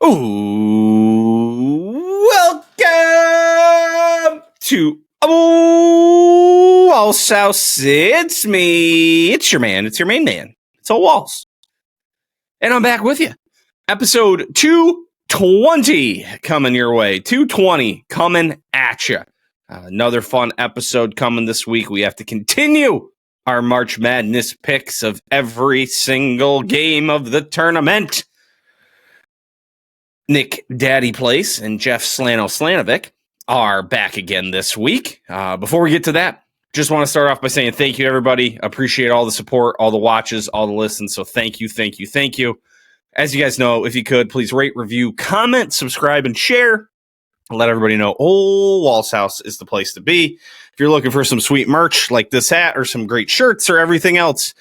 Ooh, welcome to Ole Walls House. It's me. It's your man. It's your main man. It's Ole Walls. And I'm back with you. Episode 220 coming your way. 220 coming at you. Another fun episode coming this week. We have to continue our March Madness picks of every single game of the tournament. Nick Daddy Place and Jeff Slanovec are back again this week. Before we get to that, just want to start off by saying thank you, everybody. Appreciate all the support, all the watches, all the listens. So thank you. As you guys know, if you could, please rate, review, comment, subscribe, and share. Let everybody know Ole Walls House is the place to be. If you're looking for some sweet merch like this hat or some great shirts or everything else,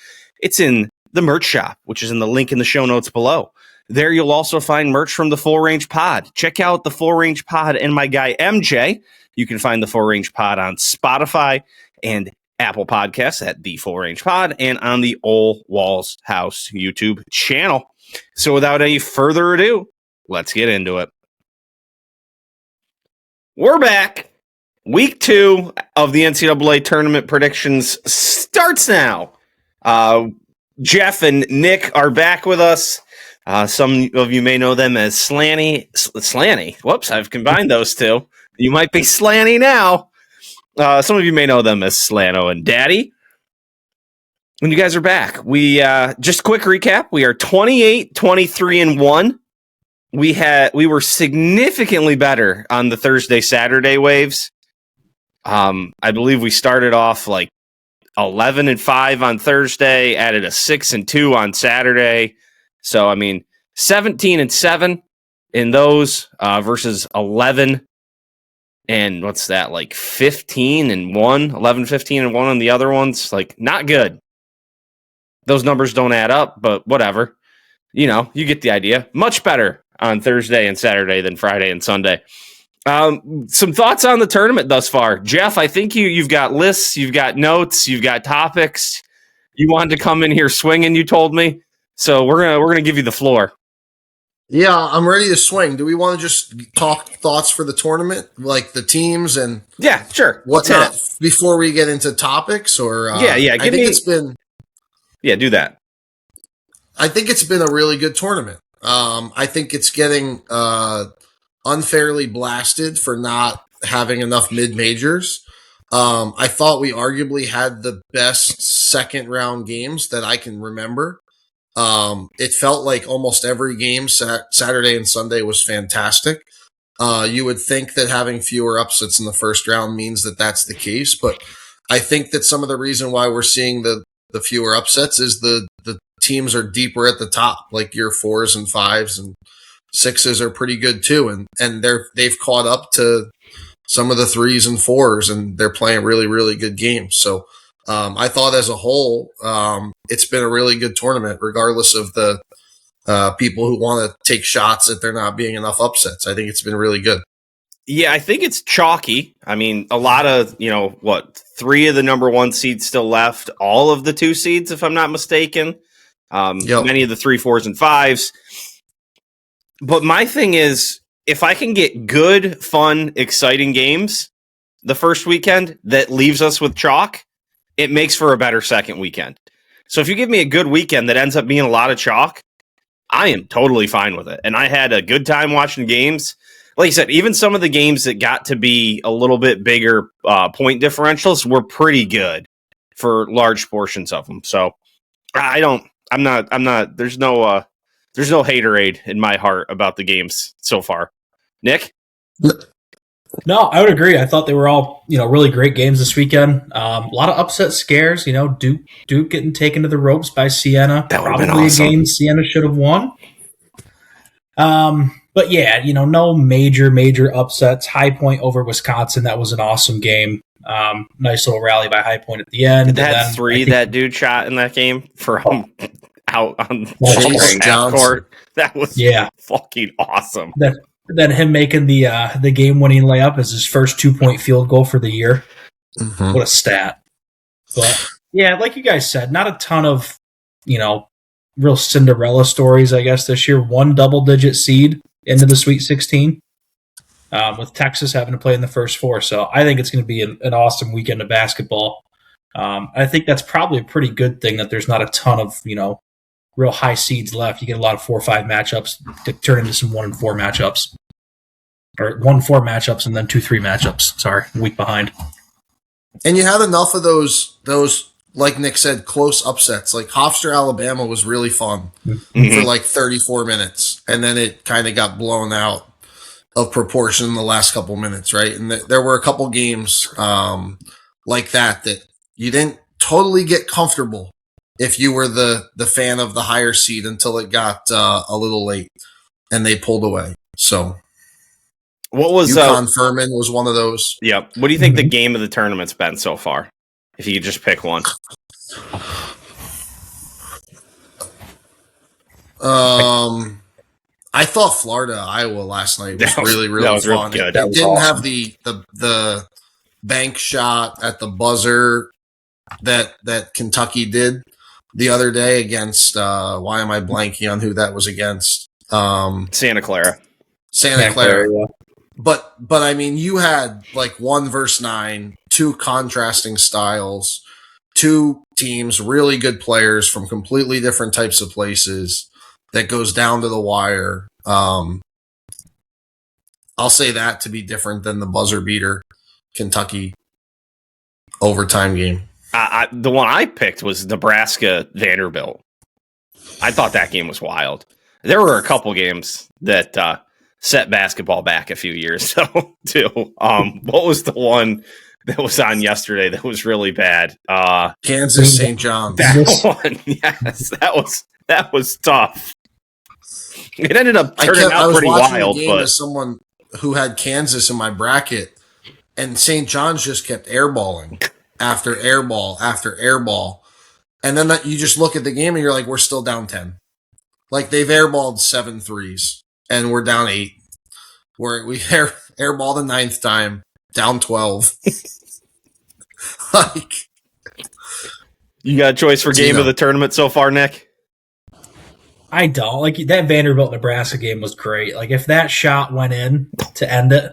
it's in the merch shop, which is in the link in the show notes below. There you'll also find merch from the Full Range Pod. Check out the Full Range Pod and my guy MJ. You can find the Full Range Pod on Spotify and Apple Podcasts at the Full Range Pod and on the Ole Walls House YouTube channel. So without any further ado, let's get into it. We're back. Week 2 of the NCAA tournament predictions starts now. Jeff and Nick are back with us. Some of you may know them as Slanny. Whoops, I've combined those two. You might be Slanny now. Some of you may know them as Slano and Daddy. When you guys are back, we just a quick recap. We are 28, 23, and 1. We were significantly better on the Thursday-Saturday waves. I believe we started off like 11 and 5 on Thursday, added a 6 and 2 on Saturday. So, I mean, 17 and 7 in those versus 11 and what's that, like 15 and 1, 11, 15 and 1 on the other ones. Like, not good. Those numbers don't add up, but whatever. You know, you get the idea. Much better on Thursday and Saturday than Friday and Sunday. Some thoughts on the tournament thus far. Jeff, I think you've got lists, you've got notes, you've got topics. You wanted to come in here swinging, you told me. So we're gonna give you the floor. Yeah, I'm ready to swing. Do we want to just talk thoughts for the tournament, like the teams and yeah, sure, whatnot, before we get into topics? Or yeah, I think it's been do that. I think it's been a really good tournament. I think it's getting unfairly blasted for not having enough mid majors. I thought we arguably had the best second round games that I can remember. It felt like almost every game Saturday and Sunday was fantastic. You would think that having fewer upsets in the first round means that that's the case, but I think that some of the reason why we're seeing the fewer upsets is the teams are deeper at the top, like your 4s and 5s and 6s are pretty good too, and they've caught up to some of the 3s and 4s, and they're playing really, really good games. So I thought as a whole, it's been a really good tournament, regardless of the people who want to take shots at there not being enough upsets. I think it's been really good. Yeah, I think it's chalky. I mean, a lot of, 3 of the number 1 seeds still left, all of the 2 seeds, if I'm not mistaken. Many of the 3, 4s, and 5s. But my thing is, if I can get good, fun, exciting games the first weekend that leaves us with chalk, it makes for a better second weekend. So if you give me a good weekend that ends up being a lot of chalk, I am totally fine with it. And I had a good time watching games. Like you said, even some of the games that got to be a little bit bigger point differentials were pretty good for large portions of them. So there's no haterade in my heart about the games so far. Nick? No, I would agree. I thought they were all, really great games this weekend. A lot of upset scares. Duke getting taken to the ropes by Siena. That would have Probably been awesome. A game Siena should have won. But yeah, no major upsets. High Point over Wisconsin. That was an awesome game. Nice little rally by High Point at the end. That 3 that dude shot in that game from out on half court. That was fucking awesome. Then him making the game-winning layup as his first 2-point field goal for the year. Mm-hmm. What a stat. But, yeah, like you guys said, not a ton of, real Cinderella stories, I guess, this year. 1 double-digit seed into the Sweet 16, with Texas having to play in the first four. So I think it's going to be an awesome weekend of basketball. I think that's probably a pretty good thing that there's not a ton of, real high seeds left. You get a lot of 4 or 5 matchups to turn into some 1 and 4 matchups. Or 1-4 matchups and then 2-3 matchups. Sorry, a week behind. And you had enough of those, like Nick said, close upsets. Like Hofstra, Alabama was really fun for like 34 minutes. And then it kind of got blown out of proportion in the last couple minutes, right? And there were a couple games like that you didn't totally get comfortable if you were the fan of the higher seed until it got a little late and they pulled away. So what was UConn Furman was one of those. Yep. What do you think the game of the tournament's been so far? If you could just pick one. I thought Florida Iowa last night was really fun. Really good. It didn't have the bank shot at the buzzer that Kentucky did the other day against why am I blanking on who that was against? Santa Clara. Santa Clara. Yeah. But I mean, you had like 1 versus 9, 2 contrasting styles, 2 teams, really good players from completely different types of places that goes down to the wire. I'll say that to be different than the buzzer beater Kentucky overtime game. The one I picked was Nebraska Vanderbilt. I thought that game was wild. There were a couple games that set basketball back a few years, though, too. What was the one that was on yesterday that was really bad? Kansas St. John's. That one, yes, that was tough. It ended up turning out pretty wild. The game as someone who had Kansas in my bracket, and St. John's just kept airballing after airball after airball, and then you just look at the game and you're like, we're still down 10. Like they've airballed 7 threes. And we're down 8. We airball the 9th time, down 12. Like, you got a choice for game of the tournament so far, Nick? I don't. Like, that Vanderbilt-Nebraska game was great. Like, if that shot went in to end it,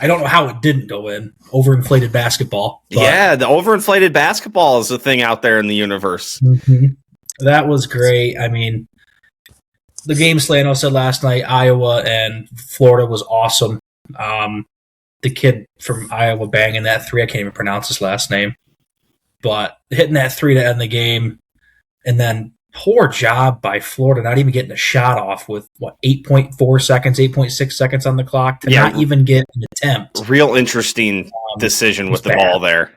I don't know how it didn't go in. Overinflated basketball. Yeah, the overinflated basketball is the thing out there in the universe. Mm-hmm. That was great. I mean, the game Slano said last night, Iowa and Florida was awesome. The kid from Iowa banging that 3, I can't even pronounce his last name. But hitting that 3 to end the game, and then poor job by Florida not even getting a shot off with, 8.4 seconds, 8.6 seconds on the clock to not even get an attempt. Real interesting decision with the ball there.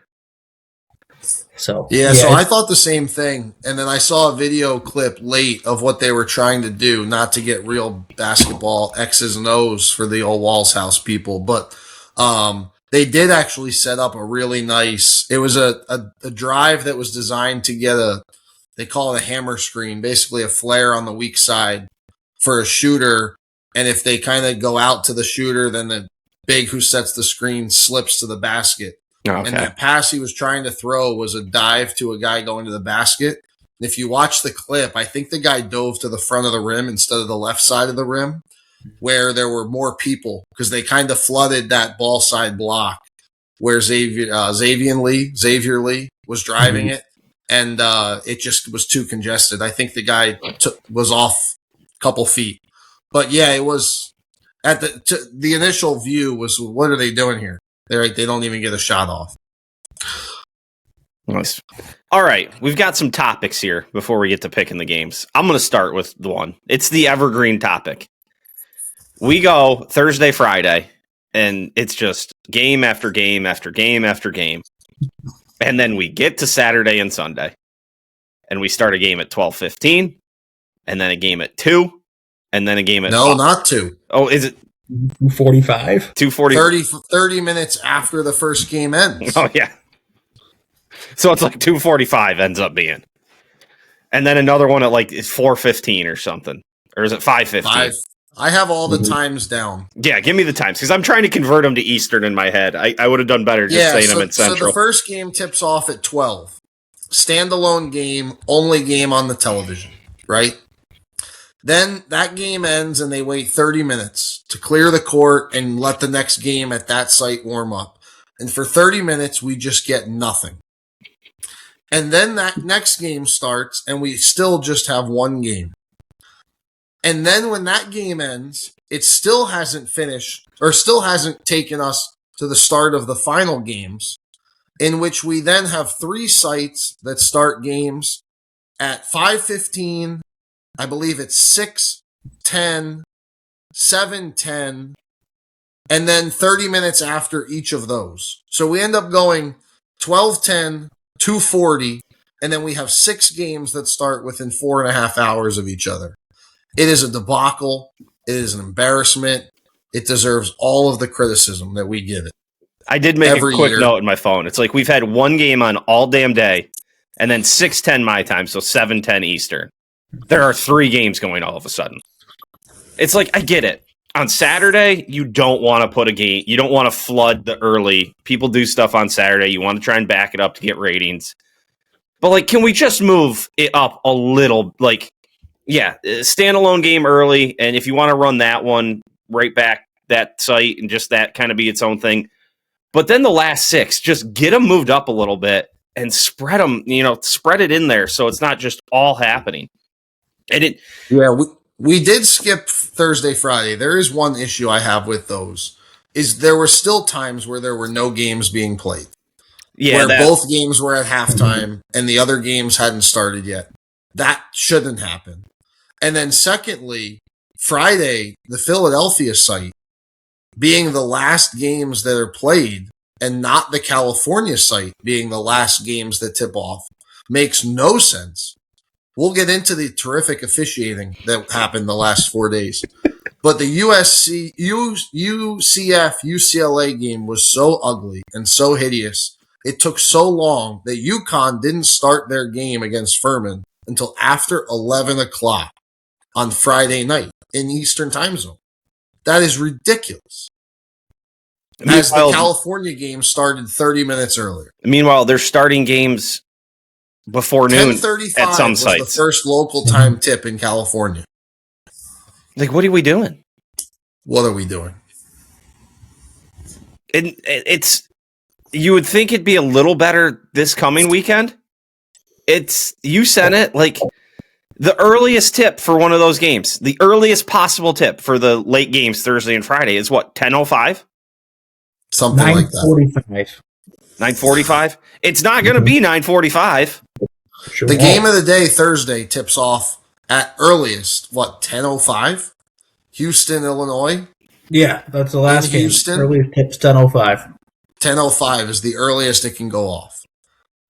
So so I thought the same thing. And then I saw a video clip late of what they were trying to do, not to get real basketball X's and O's for the Ole Walls house people, but they did actually set up a really nice, it was a drive that was designed to get they call it a hammer screen, basically a flare on the weak side for a shooter. And if they kind of go out to the shooter, then the big who sets the screen slips to the basket. Okay. And that pass he was trying to throw was a dive to a guy going to the basket. And if you watch the clip, I think the guy dove to the front of the rim instead of the left side of the rim, where there were more people because they kind of flooded that ball side block where Xavier Lee was driving it, and it just was too congested. I think the guy was off a couple feet. But yeah, it was at the initial view was, what are they doing here? They don't even get a shot off. Nice. All right, we've got some topics here before we get to picking the games. I'm going to start with the one. It's the evergreen topic. We go Thursday, Friday, and it's just game after game after game after game. And then we get to Saturday and Sunday, and we start a game at 12:15, and then a game at 2, and then a game at not 2. Oh, is it 2:45? 2:40. 30 minutes after the first game ends. Oh, yeah. So it's like 2:45 ends up being. And then another one at like 4:15 or something. Or is it 5:15? I have all the times down. Yeah, give me the times, because I'm trying to convert them to Eastern in my head. I would have done better just saying them in Central. So the first game tips off at 12. Standalone game, only game on the television, right? Then that game ends and they wait 30 minutes to clear the court and let the next game at that site warm up. And for 30 minutes, we just get nothing. And then that next game starts and we still just have one game. And then when that game ends, it still hasn't finished or still hasn't taken us to the start of the final games, in which we then have 3 sites that start games at 5:15. I believe it's 6:10, 7:10, and then 30 minutes after each of those. So we end up going 12:10, 2:40, and then we have 6 games that start within 4.5 hours of each other. It is a debacle. It is an embarrassment. It deserves all of the criticism that we give it. I did make Every a quick year. note in my phone. It's like we've had one game on all damn day, and then 6:10 my time, so 7:10 Eastern. There are 3 games going all of a sudden. It's like, I get it. On Saturday, you don't want to put a game. You don't want to flood the early. People do stuff on Saturday. You want to try and back it up to get ratings. But, like, can we just move it up a little? Like, yeah, standalone game early, and if you want to run that one right back that site and just that kind of be its own thing. But then the last 6, just get them moved up a little bit and spread them, spread it in there so it's not just all happening. And we did skip Thursday, Friday. There is one issue I have with those, is there were still times where there were no games being played. Yeah, where both games were at halftime and the other games hadn't started yet. That shouldn't happen. And then secondly, Friday, the Philadelphia site, being the last games that are played and not the California site being the last games that tip off, makes no sense. We'll get into the terrific officiating that happened the last 4 days. But the UCF UCLA game was so ugly and so hideous. It took so long that UConn didn't start their game against Furman until after 11 o'clock on Friday night in Eastern time zone. That is ridiculous. As the California game started 30 minutes earlier. Meanwhile, they're starting games before noon at some sites. Was the first local time tip in California. Like, what are we doing? What are we doing? You would think it'd be a little better this coming weekend. You sent it like the earliest tip for one of those games. The earliest possible tip for the late games Thursday and Friday is what, 10:05? Something like that. 9:45. 9:45? It's not going to be 9:45. Sure The won't. game of the day Thursday tips off at earliest, 10:05? Houston, Illinois? Yeah, that's the last In game. Houston? Earliest tips 10:05. 10:05 is the earliest it can go off.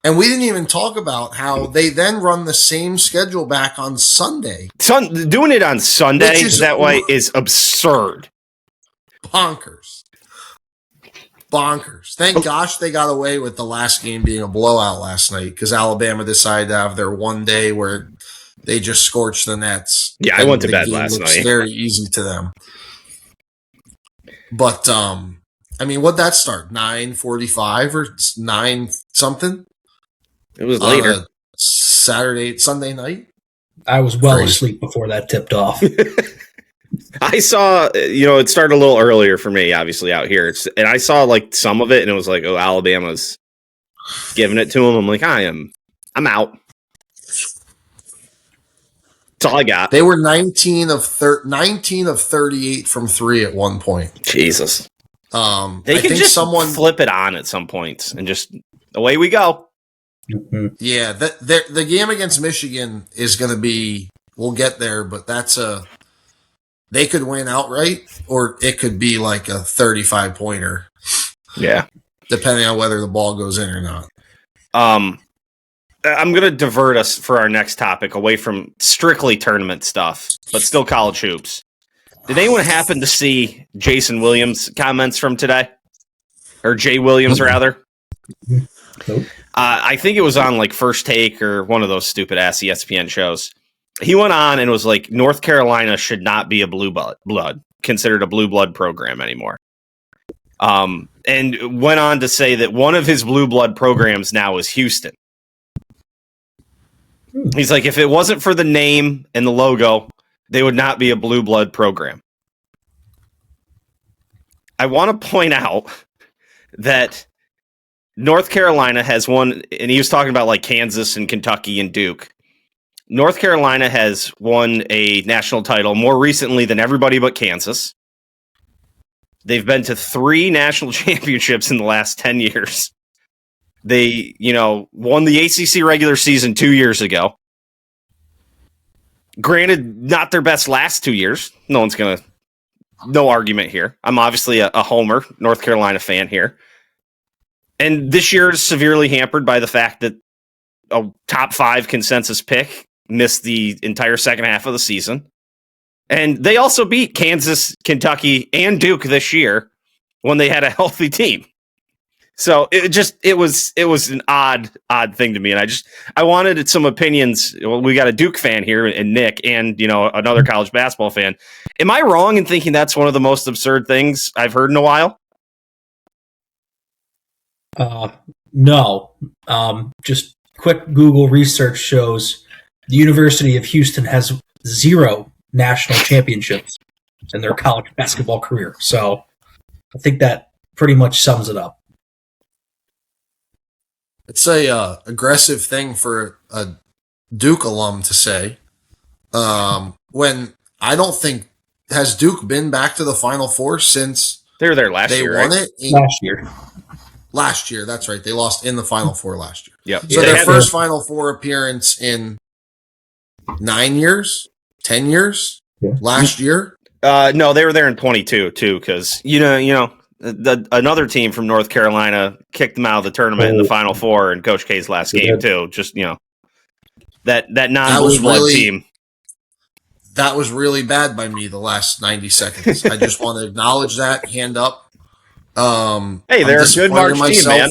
And we didn't even talk about how they then run the same schedule back on Sunday. Doing it on Sunday that way is absurd. Bonkers. Thank gosh they got away with the last game being a blowout last night because Alabama decided to have their one day where they just scorched the Nets. Yeah, I went to bed last night. Very easy to them. But, what'd that start? 9:45 or 9 something? It was later. Sunday night? I was well Crazy. asleep before that tipped off. I saw, it started a little earlier for me, obviously, out here. And I saw, like, some of it, and it was like, oh, Alabama's giving it to them. I'm like, I'm out. That's all I got. They were 19 of 38 from 3 at one point. Jesus. They I can think just someone flip it on at some points, and just, away we go. Mhm. Yeah, the game against Michigan is going to be, we'll get there, but they could win outright, or it could be like a 35-pointer, Yeah. depending on whether the ball goes in or not. I'm going to divert us for our next topic away from strictly tournament stuff, but still college hoops. Did anyone happen to see Jason Williams' comments from today? Or Jay Williams, rather? Nope. I think it was on like First Take or one of those stupid ass ESPN shows. He went on and was like, North Carolina should not be a considered a blue blood program anymore. And went on to say that one of his blue blood programs now is Houston. He's like, if it wasn't for the name and the logo, they would not be a blue blood program. I want to point out that North Carolina has won, and he was talking about like Kansas and Kentucky and Duke. North Carolina has won a national title more recently than everybody but Kansas. They've been to 3 national championships in the last 10 years. They, won the ACC regular season 2 years ago. Granted, not their best last 2 years. No argument here. I'm obviously a homer, North Carolina fan here. And this year is severely hampered by the fact that a top 5 consensus pick missed the entire second half of the season. And they also beat Kansas, Kentucky, and Duke this year when they had a healthy team. So it was an odd thing to me. And I wanted some opinions. Well, we got a Duke fan here and Nick and, another college basketball fan. Am I wrong in thinking that's one of the most absurd things I've heard in a while? No. Just quick Google research shows the University of Houston has 0 national championships in their college basketball career. So I think that pretty much sums it up. It's a aggressive thing for a Duke alum to say. When I don't think, has Duke been back to the Final Four since they were there last year? They won right? it last year. Last year, that's right. They lost in the Final Four last year. Yep. So their first Final Four appearance in 9 years, 10 years, last year. No, they were there in 22 too, because another team from North Carolina kicked them out of the tournament in the Final Four in Coach K's last game too. Just that non-blue blood team. That was really bad by me the last 90 seconds. I just want to acknowledge that. Hand up. Hey, they're a good March team, man.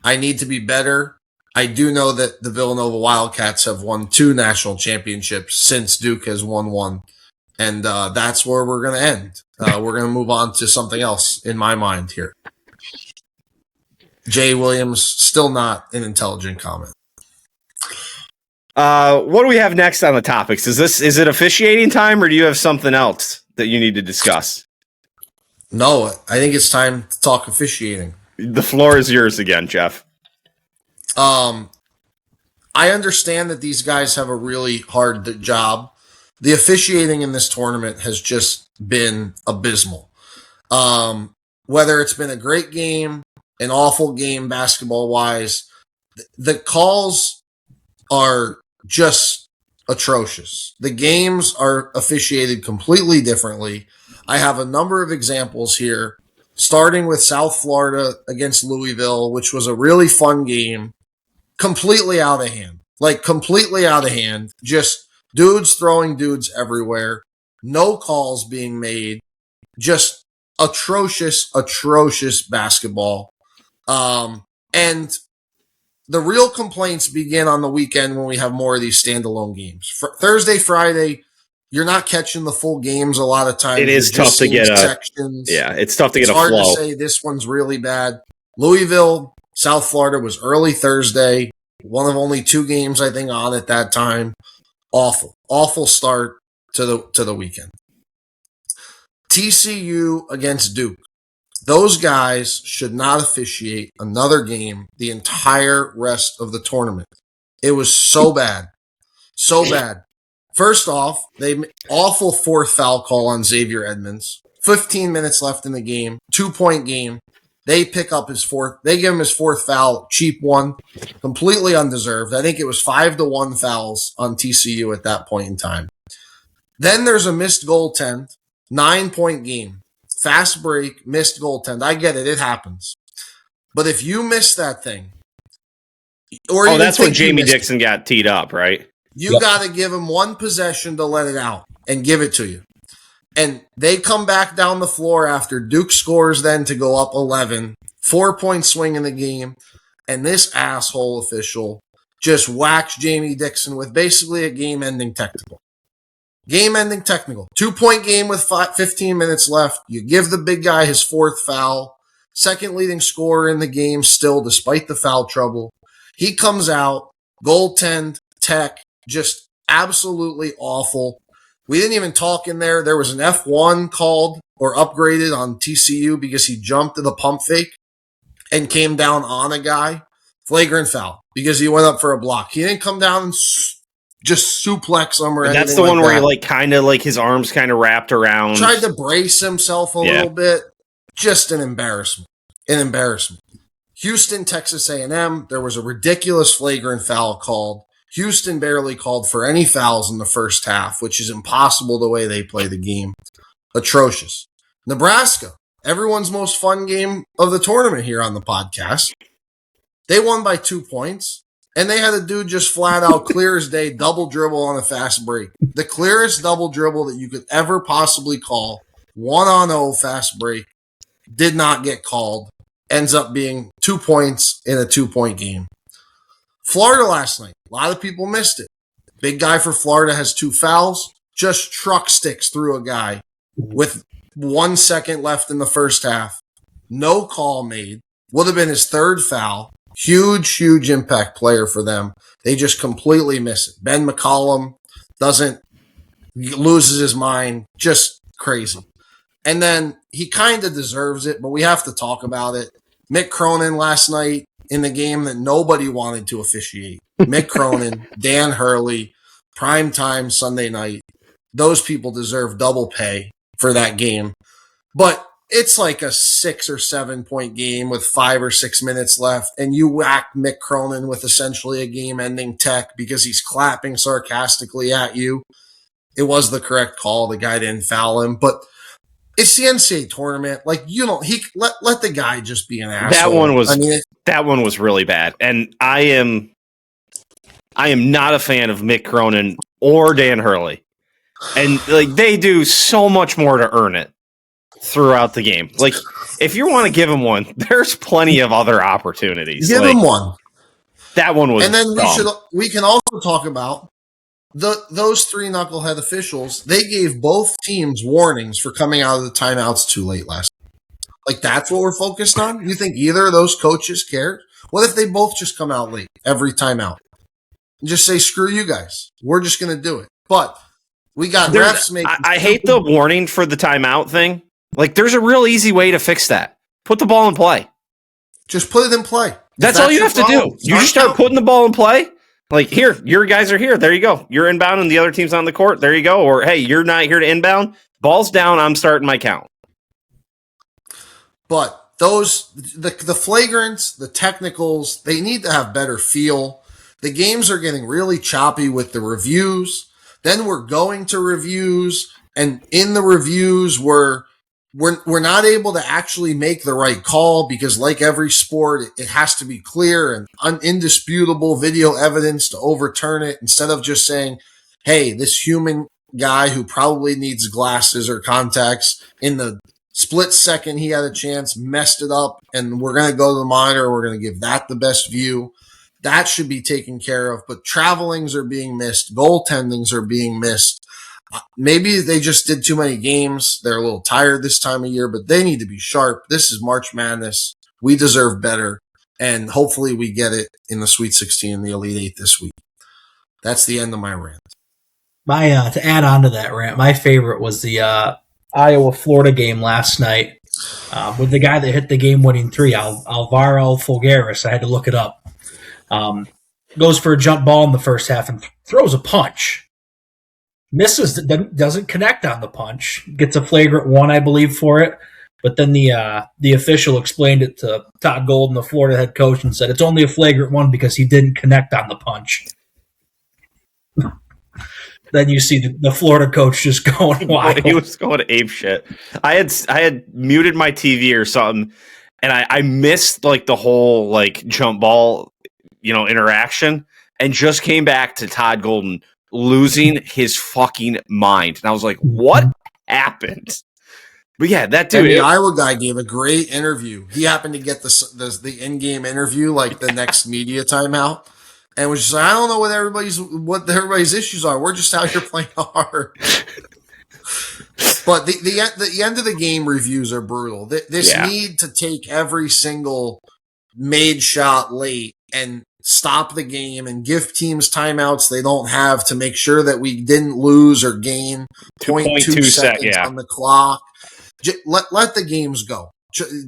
I need to be better. I do know that the Villanova Wildcats have won 2 national championships since Duke has won 1. And that's where we're going to end. We're going to move on to something else in my mind here. Jay Williams, still not an intelligent comment. What do we have next on the topics? Is it officiating time, or do you have something else that you need to discuss? No, I think it's time to talk officiating. The floor is yours again, Jeff. I understand that these guys have a really hard job. The officiating in this tournament has just been abysmal. Whether it's been a great game, an awful game basketball-wise, the calls are just atrocious. The games are officiated completely differently. I have a number of examples here, starting with South Florida against Louisville, which was a really fun game, completely out of hand. Like, completely out of hand. Just dudes throwing dudes everywhere. No calls being made. Just atrocious basketball. And the real complaints begin on the weekend when we have more of these standalone games. Thursday, Friday, you're not catching the full games a lot of times. It is tough to get sections. It's tough to get a flow. flow. It's hard to say this one's really bad. Louisville, South Florida was early Thursday. One of only 2 games, I think, on at that time. Awful start to the weekend. TCU against Duke. Those guys should not officiate another game the entire rest of the tournament. It was so bad. So bad. First off, awful 4th foul call on Xavier Edmonds. 15 minutes left in the game. 2-point game. They pick up his 4th. They give him his 4th foul. Cheap one. Completely undeserved. I think it was 5-1 fouls on TCU at that point in time. Then there's a missed goaltend. 9-point game. Fast break, missed goaltend. I get it. It happens. But if you miss that thing, or that's when Jamie Dixon got teed up, right? You got to give him one possession to let it out and give it to you. And they come back down the floor after Duke scores then to go up 11. 4-point swing in the game. And this asshole official just whacks Jamie Dixon with basically a game-ending technical. Game-ending technical. 2-point game with 15 minutes left. You give the big guy his 4th foul. Second leading scorer in the game still, despite the foul trouble. He comes out, goaltend, tech, just absolutely awful. We didn't even talk in there. There was an F1 called or upgraded on TCU because he jumped to the pump fake and came down on a guy. Flagrant foul because he went up for a block. He didn't come down and just suplex him or anything. That's the one where he kind of his arms kind of wrapped around. Tried to brace himself a little bit. Just an embarrassment. An embarrassment. Houston, Texas A&M, there was a ridiculous flagrant foul called. Houston barely called for any fouls in the first half, which is impossible the way they play the game. Atrocious. Nebraska, everyone's most fun game of the tournament here on the podcast. They won by 2 points, and they had a dude just flat out clear as day double dribble on a fast break. The clearest double dribble that you could ever possibly call, 1-on-0 fast break, did not get called. Ends up being 2 points in a 2-point game. Florida last night, a lot of people missed it. Big guy for Florida has 2 fouls, just truck sticks through a guy with 1 second left in the first half. No call made. Would have been his 3rd foul. Huge impact player for them. They just completely miss it. Ben McCollum loses his mind. Just crazy. And then he kind of deserves it, but we have to talk about it. Mick Cronin last night in the game that nobody wanted to officiate. Mick Cronin, Dan Hurley, primetime Sunday night. Those people deserve double pay for that game. But it's like a 6 or 7 point game with 5 or 6 minutes left, and you whack Mick Cronin with essentially a game-ending tech because he's clapping sarcastically at you. It was the correct call. The guy didn't foul him, but it's the NCAA tournament. Like, you know, let the guy just be an asshole. That one was really bad, and I am not a fan of Mick Cronin or Dan Hurley, and they do so much more to earn it throughout the game. Like, if you want to give him one, there's plenty of other opportunities. Give him one. That one was. And then dumb. we can also talk about those 3 knucklehead officials. They gave both teams warnings for coming out of the timeouts too late last night. Like, that's what we're focused on? You think either of those coaches cared? What if they both just come out late every timeout? And just say, screw you guys. We're just going to do it. But we got refs making... I hate the warning for the timeout thing. Like, there's a real easy way to fix that. Put the ball in play. Just put it in play. That's all you have to do. You just start putting the ball in play. Like, here, your guys are here. There you go. You're inbound and the other team's on the court. There you go. Or, hey, you're not here to inbound. Ball's down. I'm starting my count. But the flagrants, the technicals, they need to have better feel. The games are getting really choppy with the reviews. Then we're going to reviews, and in the reviews, we're not able to actually make the right call because, like every sport, it has to be clear and indisputable video evidence to overturn it instead of just saying, hey, this human guy who probably needs glasses or contacts in the split second he had a chance, messed it up, and we're going to go to the monitor. We're going to give that the best view. That should be taken care of. But travelings are being missed. Goaltendings are being missed. Maybe they just did too many games. They're a little tired this time of year, but they need to be sharp. This is March Madness. We deserve better, and hopefully we get it in the Sweet 16 and the Elite 8 this week. That's the end of my rant. To add on to that rant, my favorite was the Iowa-Florida game last night with the guy that hit the game-winning 3, Alvaro Folgueras. I had to look it up. Goes for a jump ball in the first half and throws a punch. Misses, doesn't connect on the punch. Gets a flagrant 1, I believe, for it. But then the official explained it to Todd Golden, the Florida head coach, and said it's only a flagrant 1 because he didn't connect on the punch. Then you see the Florida coach just going wild. He was going ape shit. I had muted my TV or something, and I missed the whole jump ball, interaction, and just came back to Todd Golden losing his fucking mind. And I was like, what happened? But yeah, that dude. And the Iowa guy gave a great interview. He happened to get the in-game interview, the next media timeout, and was just like, I don't know what everybody's issues are. We're just out here playing hard. But the end of the game reviews are brutal. This need to take every single made shot late and stop the game and give teams timeouts they don't have to make sure that we didn't lose or gain 0.2 seconds on the clock. Let the games go.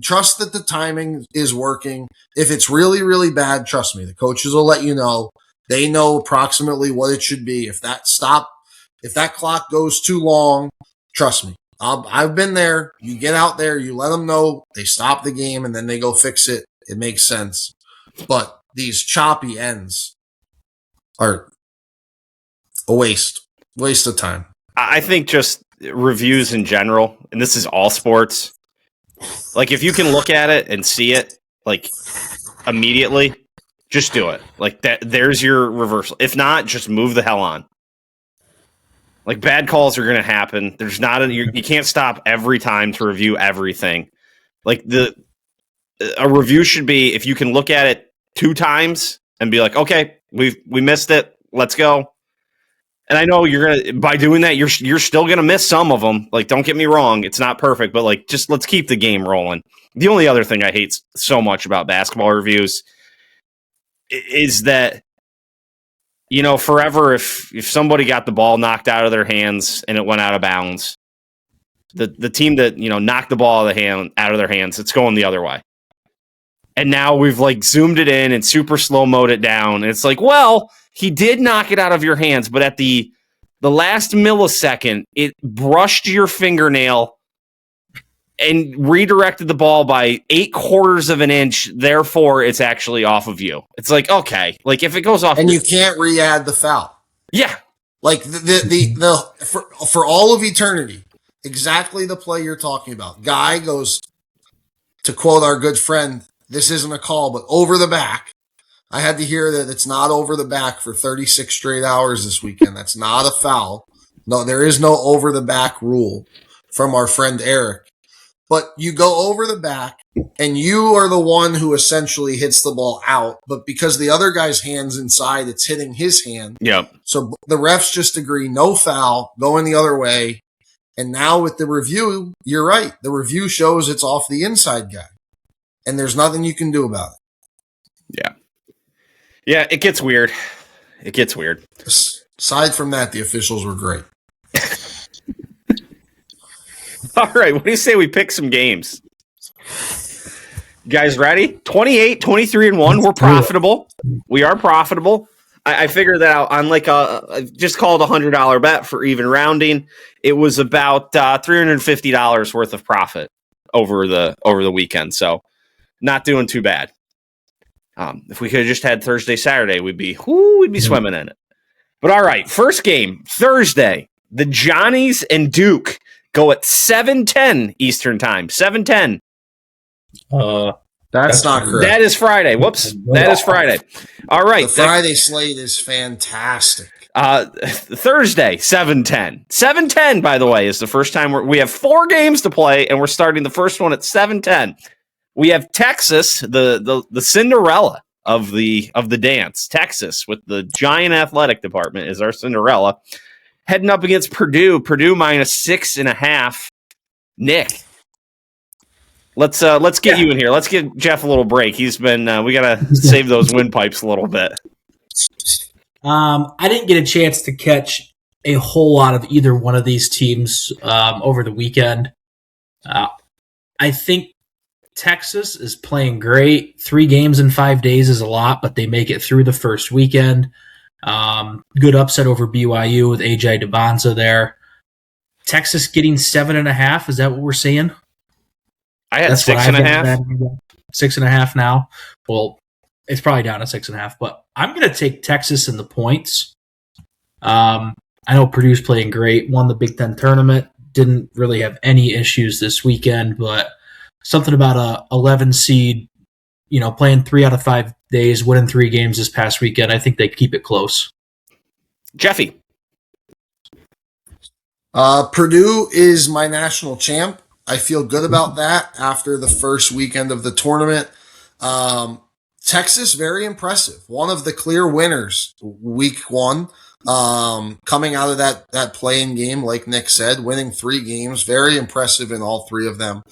Trust that the timing is working. If it's really, really bad, trust me, the coaches will let you know. They know approximately what it should be. If that clock goes too long, trust me. I've been there. You get out there, you let them know, they stop the game, and then they go fix it. It makes sense. But these choppy ends are a waste of time. I think just reviews in general, and this is all sports. Like, if you can look at it and see it, like, immediately, just do it. Like, there's your reversal. If not, just move the hell on. Like, bad calls are going to happen. There's not you can't stop every time to review everything. Like, a review should be, if you can look at it 2 times and be like, okay, we missed it, let's go. And I know by doing that, you're still gonna miss some of them. Like, don't get me wrong, it's not perfect, but like, just let's keep the game rolling. The only other thing I hate so much about basketball reviews is that, forever if somebody got the ball knocked out of their hands and it went out of bounds, the team that knocked the ball out of their hands, it's going the other way. And now we've like zoomed it in and super slow mode it down. And it's like, well, he did knock it out of your hands, but at the last millisecond, it brushed your fingernail and redirected the ball by 8/4 of an inch. Therefore, it's actually off of you. It's like, okay, like if it goes off, and you can't re-add the foul. Yeah, like for all of eternity, exactly the play you're talking about. Guy goes, to quote our good friend, "This isn't a call, but over the back." I had to hear that it's not over the back for 36 straight hours this weekend. That's not a foul. No, there is no over the back rule from our friend Eric. But you go over the back, and you are the one who essentially hits the ball out. But because the other guy's hand's inside, it's hitting his hand. Yep. So the refs just agree, no foul, going the other way. And now with the review, you're right. The review shows it's off the inside guy. And there's nothing you can do about it. Yeah. Yeah, it gets weird. Aside from that, the officials were great. All right, what do you say we pick some games? You guys ready? 28, 23-1. We're profitable. We are profitable. I figured that out on like just called $100 bet for even rounding. It was about $350 worth of profit over the weekend. So not doing too bad. If we could have just had Thursday, Saturday, we'd be swimming in it. But all right, first game, Thursday. The Johnnies and Duke go at 7:10 Eastern Time. 7:10. That's not correct. That is Friday. Whoops. That is Friday. All right. The Friday slate is fantastic. Thursday, 7:10. 7:10, by the way, is the first time we have 4 games to play, and we're starting the first one at 7:10. We have Texas, the Cinderella of the dance. Texas with the giant athletic department is our Cinderella, heading up against Purdue. Purdue minus 6.5. Nick, let's get you in here. Let's give Jeff a little break. He's been we gotta save those windpipes a little bit. I didn't get a chance to catch a whole lot of either one of these teams over the weekend. I think Texas is playing great. 3 games in 5 days is a lot, but they make it through the first weekend. Good upset over BYU with AJ Devonza there. Texas getting 7.5. Is that what we're seeing? I had 6.5. 6.5 now. Well, it's probably down to 6.5, but I'm going to take Texas in the points. I know Purdue's playing great, won the Big Ten tournament, didn't really have any issues this weekend, but something about a 11 seed, playing 3 out of 5 days, winning 3 games this past weekend. I think they keep it close. Jeffy. Purdue is my national champ. I feel good about that after the first weekend of the tournament. Texas, very impressive. One of the clear winners week 1. Coming out of that play-in game, like Nick said, winning 3 games, very impressive in all 3 of them.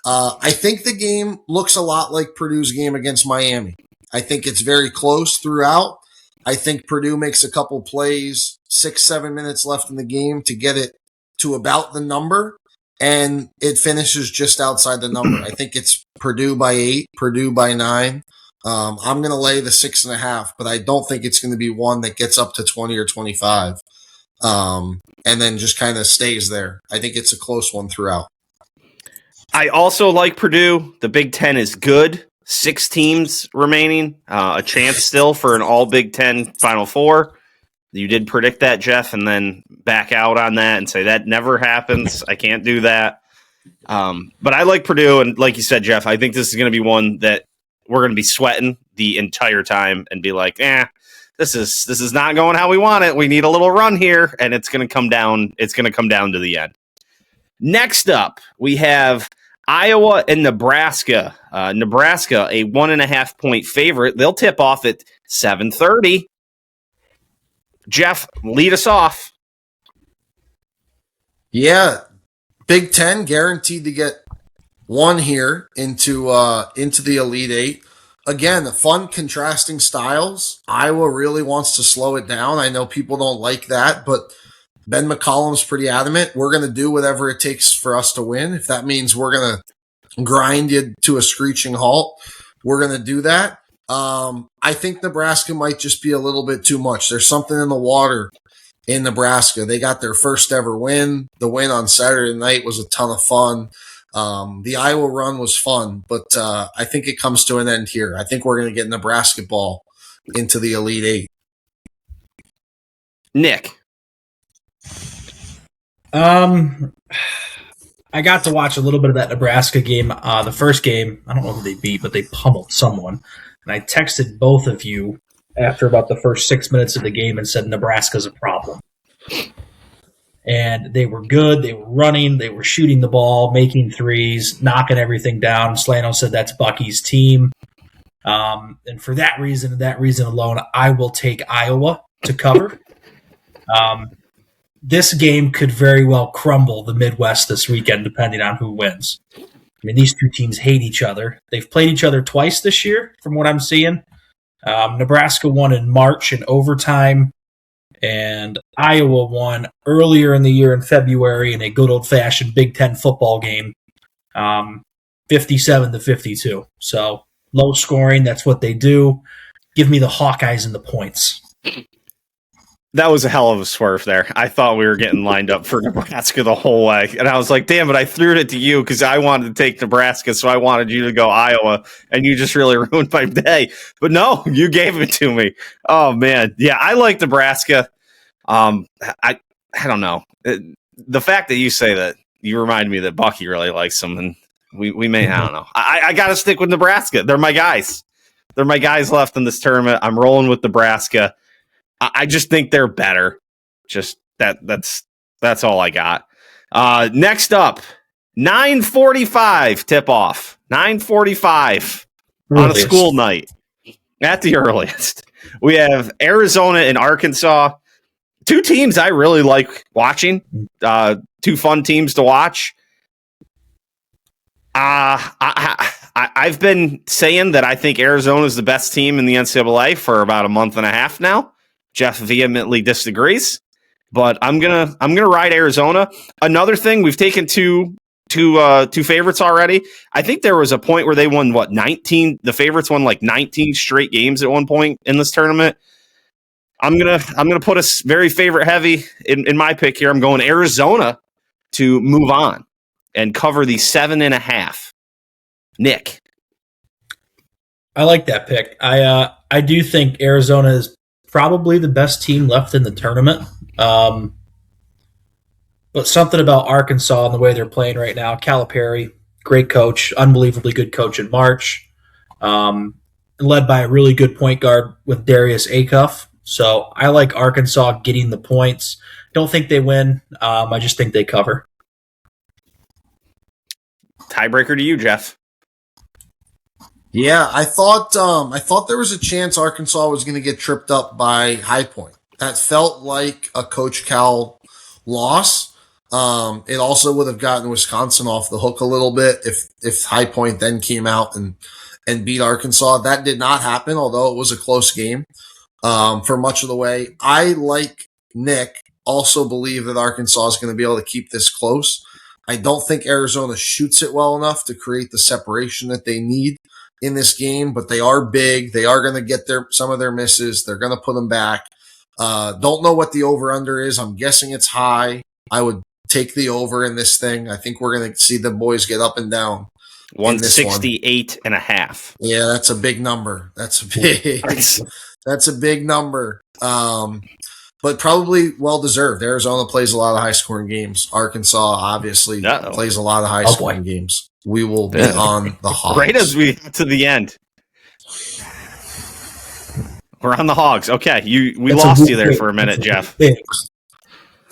I think the game looks a lot like Purdue's game against Miami. I think it's very close throughout. I think Purdue makes a couple plays, 6-7 minutes left in the game to get it to about the number, and it finishes just outside the number. I think it's Purdue by 8, Purdue by 9. I'm going to lay the 6.5, but I don't think it's going to be one that gets up to 20 or 25, and then just kind of stays there. I think it's a close one throughout. I also like Purdue. The Big Ten is good. 6 teams remaining. A chance still for an all Big Ten Final Four. You did predict that, Jeff, and then back out on that and say that never happens. I can't do that. But I like Purdue, and like you said, Jeff, I think this is going to be one that we're going to be sweating the entire time and be like, this is not going how we want it. We need a little run here, and it's going to come down. It's going to come down to the end. Next up, we have Iowa and Nebraska. Nebraska, a 1.5 point favorite. They'll tip off at 7:30. Jeff, lead us off. Yeah, Big Ten guaranteed to get one here into the Elite Eight. Again, fun contrasting styles. Iowa really wants to slow it down. I know people don't like that, but Ben McCollum's pretty adamant. We're going to do whatever it takes for us to win. If that means we're going to grind you to a screeching halt, we're going to do that. I think Nebraska might just be a little bit too much. There's something in the water in Nebraska. They got their first ever win. The win on Saturday night was a ton of fun. The Iowa run was fun, but I think it comes to an end here. I think we're going to get Nebraska ball into the Elite Eight. Nick. I got to watch a little bit of that Nebraska game. The first game, I don't know who they beat, but they pummeled someone. And I texted both of you after about the first 6 minutes of the game and said Nebraska's a problem. And they were good. They were running. They were shooting the ball, making threes, knocking everything down. Slano said that's Bucky's team. And for that reason alone, I will take Iowa to cover. This game could very well crumble the Midwest this weekend, depending on who wins. I mean, these two teams hate each other. They've played each other twice this year, from what I'm seeing. Nebraska won in March in overtime, and Iowa won earlier in the year in February in a good old-fashioned Big Ten football game, 57-52. So low scoring, that's what they do. Give me the Hawkeyes and the points. That was a hell of a swerve there. I thought we were getting lined up for Nebraska the whole way. And I was like, damn it, I threw it to you because I wanted to take Nebraska, so I wanted you to go Iowa, and you just really ruined my day. But no, you gave it to me. Oh, man. Yeah, I like Nebraska. I don't know. The fact that you say that, you remind me that Bucky really likes them, and we may, I don't know. I got to stick with Nebraska. They're my guys. They're my guys left in this tournament. I'm rolling with Nebraska. I just think they're better. Just that's all I got. Next up, 9:45 tip off. 9:45 on a school night at the earliest. We have Arizona and Arkansas. Two teams I really like watching. Two fun teams to watch. I've been saying that I think Arizona is the best team in the NCAA for about a month and a half now. Jeff vehemently disagrees, but I'm gonna ride Arizona. Another thing, we've taken two favorites already. I think there was a point where they won 19. The favorites won like 19 straight games at one point in this tournament. I'm gonna put a very favorite heavy in my pick here. I'm going Arizona to move on and cover the 7.5. Nick, I like that pick. I do think Arizona is probably the best team left in the tournament. But something about Arkansas and the way they're playing right now, Calipari, great coach, unbelievably good coach in March, led by a really good point guard with Darius Acuff. So I like Arkansas getting the points. Don't think they win. I just think they cover. tiebreaker to you, Jeff. Yeah, I thought there was a chance Arkansas was going to get tripped up by High Point. That felt like a Coach Cal loss. It also would have gotten Wisconsin off the hook a little bit if High Point then came out and and beat Arkansas. That did not happen, although it was a close game for much of the way. I, like Nick, also believe that Arkansas is going to be able to keep this close. I don't think Arizona shoots it well enough to create the separation that they need in this game, but they are big. They are going to get some of their misses. They're going to put them back. Don't know what the over-under is. I'm guessing it's high. I would take the over in this thing. I think we're going to see the boys get up and down. 168.5. Yeah, that's a big number. That's a big number. But probably well-deserved. Arizona plays a lot of high-scoring games. Arkansas obviously plays a lot of high-scoring games. We will be on the Hogs. Right as we get to the end. We're on the Hogs. Okay, we lost you there for a minute, Jeff.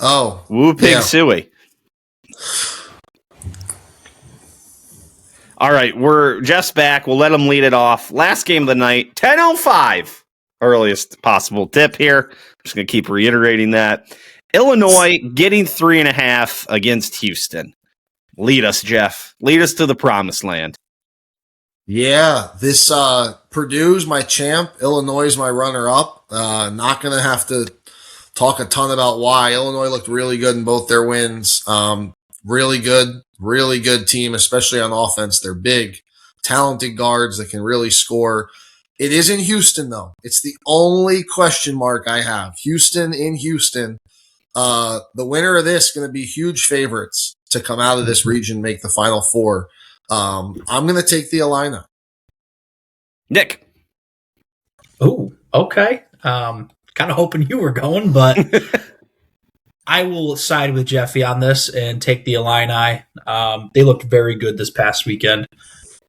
Oh. Woo pig suey. All right, Jeff's back. We'll let him lead it off. Last game of the night, 10:05. Earliest possible tip here. I'm just going to keep reiterating that. Illinois getting 3.5 against Houston. Lead us, Jeff. Lead us to the promised land. Yeah, this Purdue's my champ. Illinois is my runner-up. Not going to have to talk a ton about why. Illinois looked really good in both their wins. Really good team, especially on offense. They're big, talented guards that can really score. It is in Houston, though. It's the only question mark I have. Houston in Houston. The winner of this is going to be huge favorites to come out of this region, make the Final Four. I'm going to take the Illini. Nick. Oh, okay. Kind of hoping you were going, but I will side with Jeffy on this and take the Illini. They looked very good this past weekend,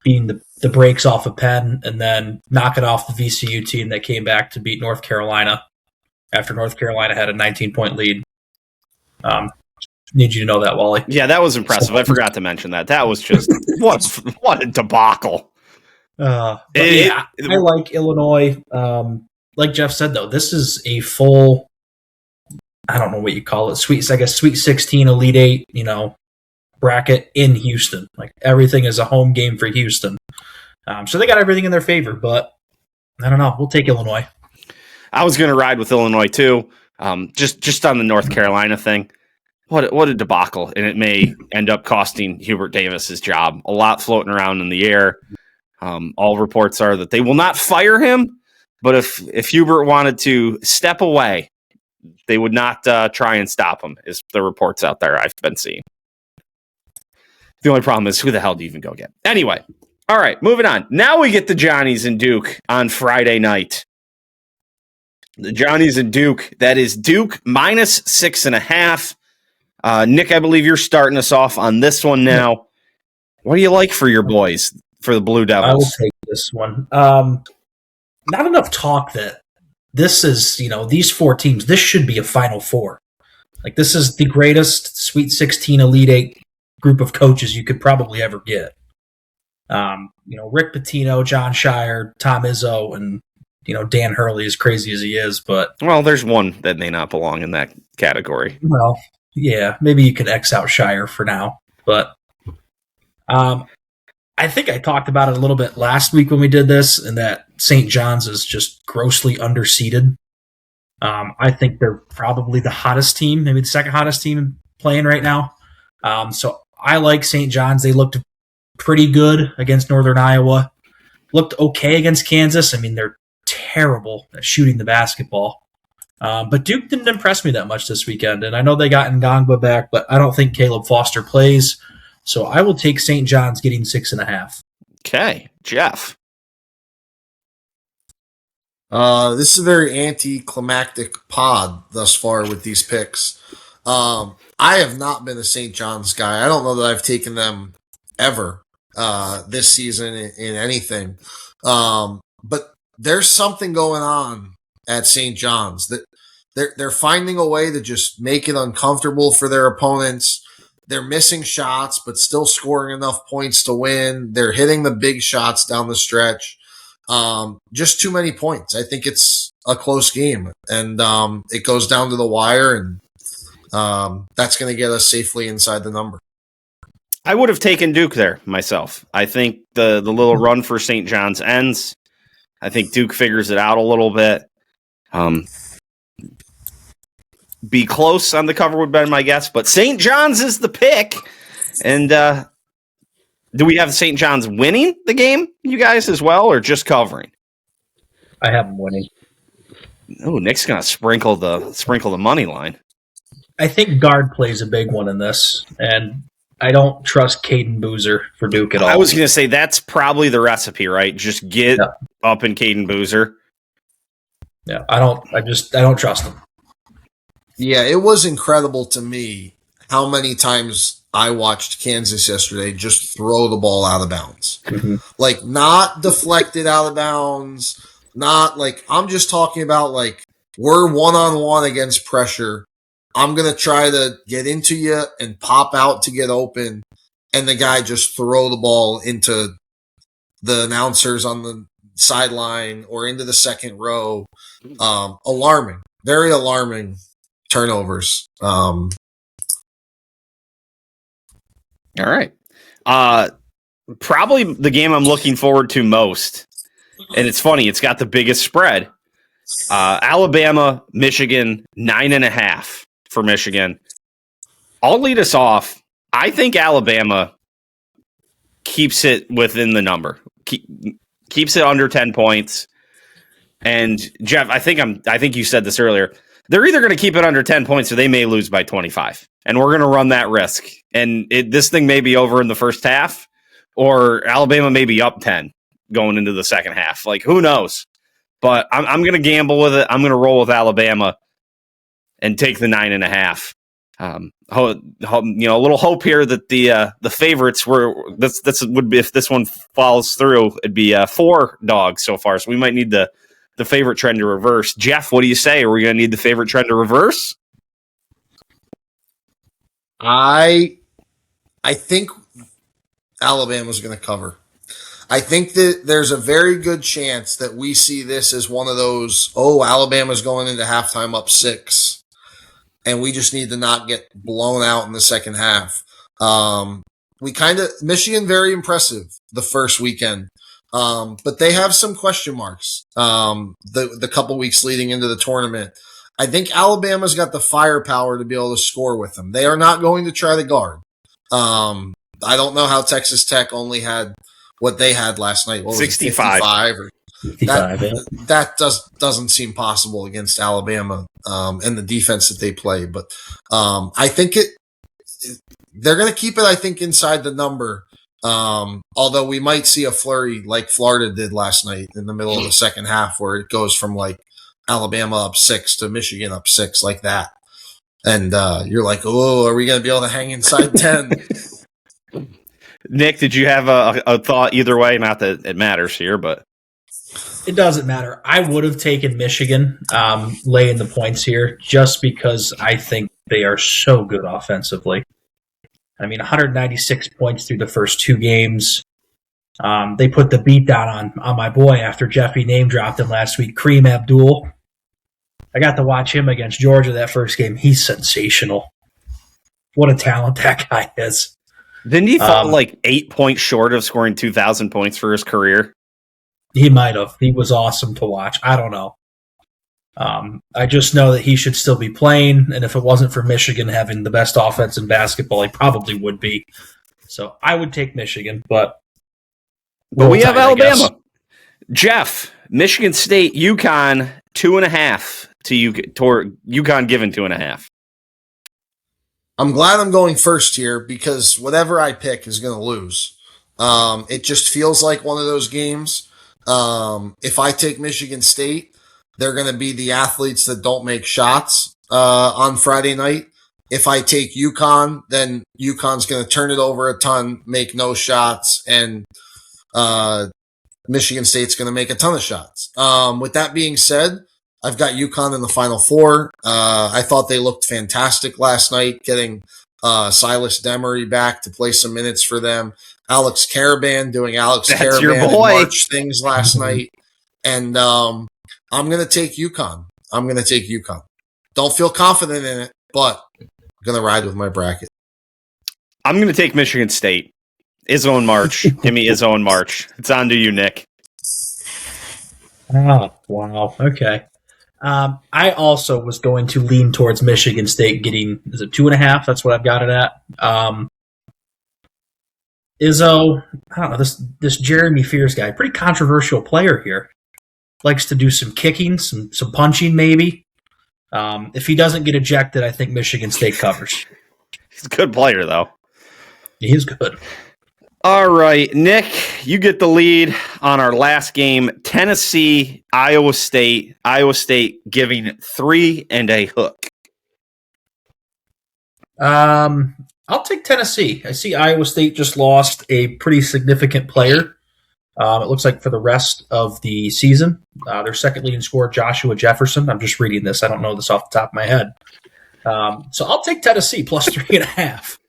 beating the brakes off of Penn and then knocking off the VCU team that came back to beat North Carolina after North Carolina had a 19-point lead. Need you to know that, Wally. Yeah, that was impressive. I forgot to mention that. That was just what a debacle. I like Illinois. Like Jeff said, though, this is a full, I don't know what you call it, Sweet 16, Elite 8, bracket in Houston. Like, everything is a home game for Houston. So they got everything in their favor, but I don't know. We'll take Illinois. I was going to ride with Illinois, too. Just on the North Carolina thing. What a debacle, and it may end up costing Hubert Davis his job. A lot floating around in the air. All reports are that they will not fire him, but if Hubert wanted to step away, they would not try and stop him, is the reports out there I've been seeing. The only problem is, who the hell do you even go get? Anyway, all right, moving on. Now we get the Johnnies and Duke on Friday night. The Johnnies and Duke, that is Duke minus 6.5. Nick, I believe you're starting us off on this one now. What do you like for your boys, for the Blue Devils? I will take this one. Not enough talk that this is, these four teams, this should be a Final Four. Like, this is the greatest Sweet 16 Elite 8 group of coaches you could probably ever get. Rick Pitino, John Shire, Tom Izzo, and, Dan Hurley, as crazy as he is. But well, there's one that may not belong in that category. Well, yeah, maybe you could X out Shire for now. But I think I talked about it a little bit last week when we did this, and that St. John's is just grossly underseeded. I think they're probably the hottest team, maybe the second hottest team playing right now. So I like St. John's. They looked pretty good against Northern Iowa. Looked okay against Kansas. I mean, they're terrible at shooting the basketball. But Duke didn't impress me that much this weekend. And I know they got Ngangba back, but I don't think Caleb Foster plays. So I will take St. John's getting 6.5. Okay. Jeff. This is a very anticlimactic pod thus far with these picks. I have not been a St. John's guy. I don't know that I've taken them ever this season in anything. But there's something going on at St. John's that they're finding a way to just make it uncomfortable for their opponents. They're missing shots, but still scoring enough points to win. They're hitting the big shots down the stretch. Just too many points. I think it's a close game, and it goes down to the wire, and that's going to get us safely inside the number. I would have taken Duke there myself. I think the little run for St. John's ends. I think Duke figures it out a little bit. Be close on the cover would have been my guess, but St. John's is the pick. And do we have St. John's winning the game, you guys, as well, or just covering? I have them winning. Oh, Nick's gonna sprinkle the money line. I think guard plays a big one in this, and I don't trust Caden Boozer for Duke at all. I was gonna say that's probably the recipe, right? Just get up in Caden Boozer. Yeah, I don't trust him. Yeah, it was incredible to me how many times I watched Kansas yesterday just throw the ball out of bounds. Mm-hmm. Like, not deflected out of bounds, not like, I'm just talking about like, we're one-on-one against pressure. I'm going to try to get into you and pop out to get open, and the guy just throw the ball into the announcers on the sideline or into the second row. Alarming, very alarming turnovers. All right. Probably the game I'm looking forward to most. And it's funny, it's got the biggest spread. Alabama, Michigan, 9.5 for Michigan. I'll lead us off. I think Alabama keeps it within the number. Keeps it under 10 points. And Jeff, I think you said this earlier. They're either going to keep it under 10 points or they may lose by 25. And we're going to run that risk. And this thing may be over in the first half, or Alabama may be up 10 going into the second half. Like, who knows? But I'm going to gamble with it. I'm going to roll with Alabama and take the 9.5. A little hope here that the favorites were this would be, if this one falls through, it'd be 4 dogs so far. So we might need the favorite trend to reverse. Jeff, what do you say? Are we going to need the favorite trend to reverse? I think Alabama's going to cover. I think that there's a very good chance that we see this as one of those, Alabama's going into halftime up 6, and we just need to not get blown out in the second half. Michigan, very impressive the first weekend. But they have some question marks the couple weeks leading into the tournament. I think Alabama's got the firepower to be able to score with them. They are not going to try to guard. I don't know how Texas Tech only had what they had last night. What was 65. 55 or 55, that doesn't seem possible against Alabama and the defense that they play. But I think they're going to keep it, I think, inside the number. Although we might see a flurry like Florida did last night in the middle of the second half, where it goes from like Alabama up 6 to Michigan up 6 like that. And you're like, are we going to be able to hang inside 10? Nick, did you have a thought either way? Not that it matters here, but it doesn't matter. I would have taken Michigan laying the points here just because I think they are so good offensively. I mean, 196 points through the first 2 games. They put the beat down on my boy after Jeffy name dropped him last week, Kareem Abdul. I got to watch him against Georgia that first game. He's sensational. What a talent that guy is. Didn't he fall like 8 points short of scoring 2,000 points for his career? He might have. He was awesome to watch. I don't know. I just know that he should still be playing, and if it wasn't for Michigan having the best offense in basketball, he probably would be. So I would take Michigan, but we have Alabama. Jeff, Michigan State, UConn 2.5 to UConn given 2.5. I'm glad I'm going first here because whatever I pick is going to lose. It just feels like one of those games. If I take Michigan State, they're going to be the athletes that don't make shots on Friday night. If I take UConn, then UConn's going to turn it over a ton, make no shots, and Michigan State's going to make a ton of shots. With that being said, I've got UConn in the Final Four. I thought they looked fantastic last night, getting Silas Demery back to play some minutes for them. Alex Caravan doing Caravan and March things last night. And I'm going to take UConn. Don't feel confident in it, but I'm going to ride with my bracket. I'm going to take Michigan State. Izzo and March. Give me Izzo and March. It's on to you, Nick. Oh, wow. Okay. I also was going to lean towards Michigan State getting, is it 2.5? That's what I've got it at. Izzo, I don't know, this Jeremy Fears guy, pretty controversial player here. Likes to do some kicking, some punching maybe. If he doesn't get ejected, I think Michigan State covers. He's a good player, though. He is good. All right, Nick, you get the lead on our last game. Tennessee, Iowa State. Iowa State giving 3 and a hook. I'll take Tennessee. I see Iowa State just lost a pretty significant player. It looks like for the rest of the season. Their second leading scorer, Joshua Jefferson. I'm just reading this. I don't know this off the top of my head. So I'll take Tennessee plus 3.5.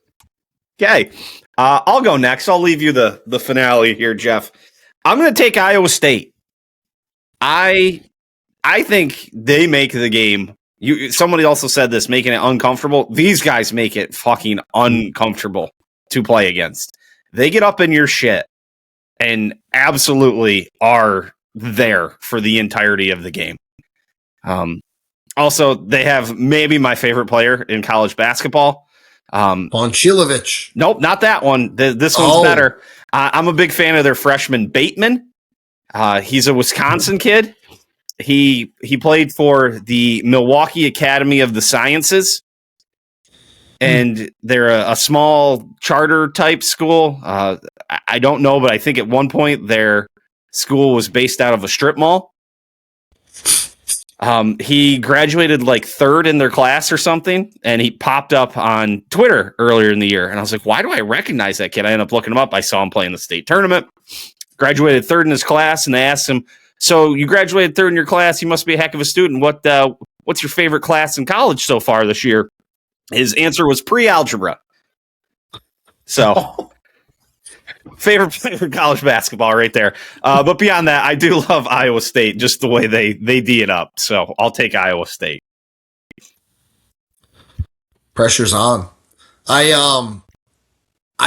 Okay. I'll go next. I'll leave you the finale here, Jeff. I'm going to take Iowa State. I think they make the game. Somebody also said this, making it uncomfortable. These guys make it fucking uncomfortable to play against. They get up in your shit and absolutely are there for the entirety of the game. Also, they have maybe my favorite player in college basketball. Bonchilovich. Nope, not that one. This one's better. I'm a big fan of their freshman Bateman. He's a Wisconsin kid. He played for the Milwaukee Academy of the Sciences, and they're a small charter type school. I don't know, but I think at one point their school was based out of a strip mall. He graduated like 3rd in their class or something, and he popped up on Twitter earlier in the year. And I was like, why do I recognize that kid? I ended up looking him up. I saw him play in the state tournament, graduated 3rd in his class, and they asked him, so you graduated 3rd in your class, you must be a heck of a student. What's your favorite class in college so far this year? His answer was pre-algebra. So favorite player in college basketball right there. But beyond that, I do love Iowa State, just the way they D it up. So I'll take Iowa State. Pressure's on. I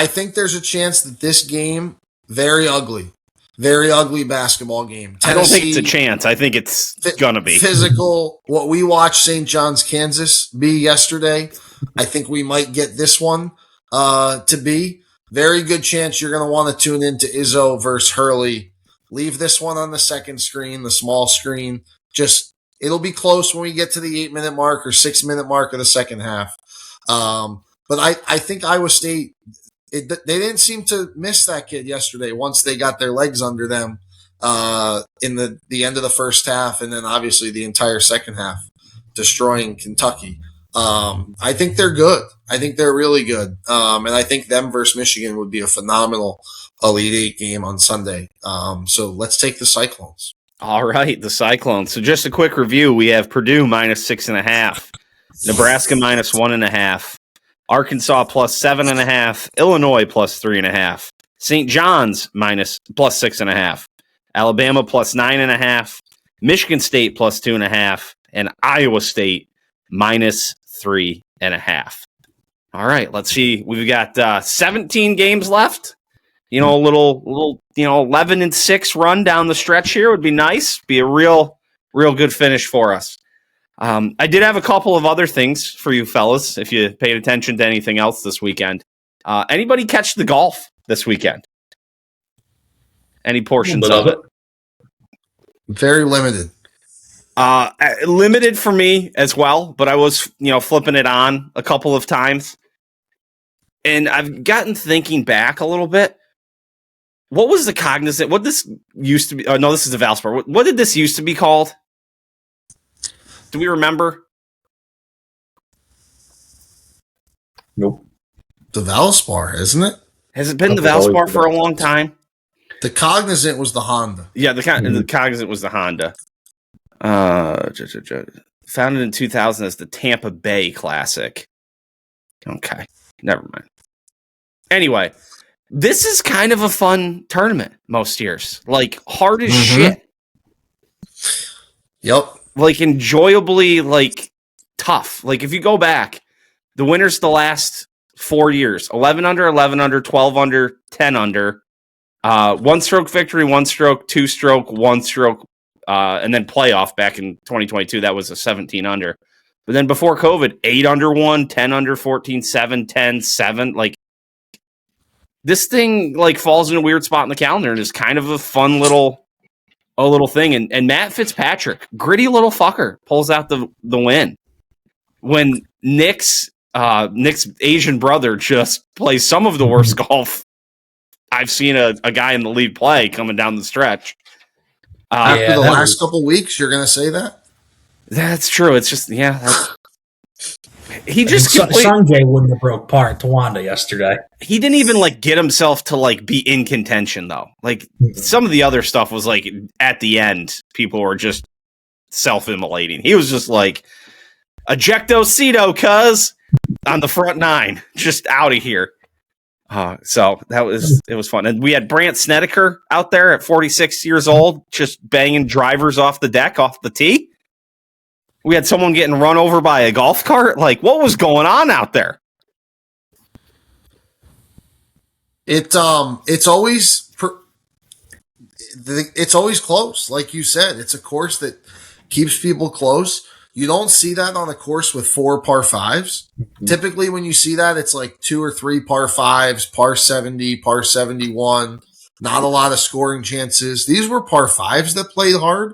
think there's a chance that this game, very ugly basketball game. Tennessee, I don't think it's a chance. I think it's gonna be physical. What we watched St. John's, Kansas be yesterday, I think we might get this one to be. Very good chance you're going to want to tune into Izzo versus Hurley. Leave this one on the second screen, the small screen. It'll be close when we get to the 8-minute mark or 6-minute mark of the second half. But I think Iowa State, they didn't seem to miss that kid yesterday once they got their legs under them in the end of the first half, and then obviously the entire second half, destroying Kentucky. I think they're good. I think they're really good. And I think them versus Michigan would be a phenomenal Elite Eight game on Sunday. So let's take the Cyclones. All right, the Cyclones. So just a quick review. We have Purdue minus 6.5, Nebraska minus 1.5, Arkansas plus 7.5, Illinois plus 3.5, St. John's plus 6.5, Alabama plus 9.5, Michigan State plus 2.5, and Iowa State minus 3.5. All right, let's see. We've got 17 games left. A little 11-6 run down the stretch here would be nice. Be a real good finish for us. I did have a couple of other things for you fellas, if you paid attention to anything else this weekend. Anybody catch the golf this weekend? Any portions of it? Very limited. Limited for me as well, but I was, flipping it on a couple of times. And I've gotten thinking back a little bit. What was the cognizant? What this used to be? Oh, no, this is the Valspar. What did this used to be called? Do we remember? Nope. The Valspar, isn't it? Has it been the Valspar for a long time? The Cognizant was the Honda. Yeah, the Cognizant was the Honda. Founded in 2000 as the Tampa Bay Classic. Okay, never mind. Anyway, this is kind of a fun tournament most years. Like, hard as shit. Yep. Like, enjoyably, tough. Like, if you go back, the winners the last 4 years. 11 under, 11 under, 12 under, 10 under. 1-stroke victory, 1-stroke, 2-stroke, 1-stroke, and then playoff back in 2022. That was a 17 under. But then before COVID, 8 under 1, 10 under, 14, 7, 10, 7. Like, this thing like falls in a weird spot in the calendar and is kind of a fun little thing. And Matt Fitzpatrick, gritty little fucker, pulls out the win. When Nick's Asian brother just plays some of the worst golf I've seen a guy in the lead play coming down the stretch. After the last couple weeks, you're going to say that? That's true. It's just, he just Sanjay wouldn't have broke par at Tawanda yesterday. He didn't even like get himself to like be in contention though. Like some of the other stuff was like at the end, people were just self-immolating. He was just like ejecto-cito, cuz on the front 9, just out of here. So it was fun. And we had Brant Snedeker out there at 46 years old, just banging drivers off the deck, off the tee. We had someone getting run over by a golf cart. Like, what was going on out there? It's always close. Like you said, it's a course that keeps people close. You don't see that on a course with 4 par 5s. Mm-hmm. Typically, when you see that, it's like 2 or 3 par 5s, par 70, par 71. Not a lot of scoring chances. These were par 5s that played hard.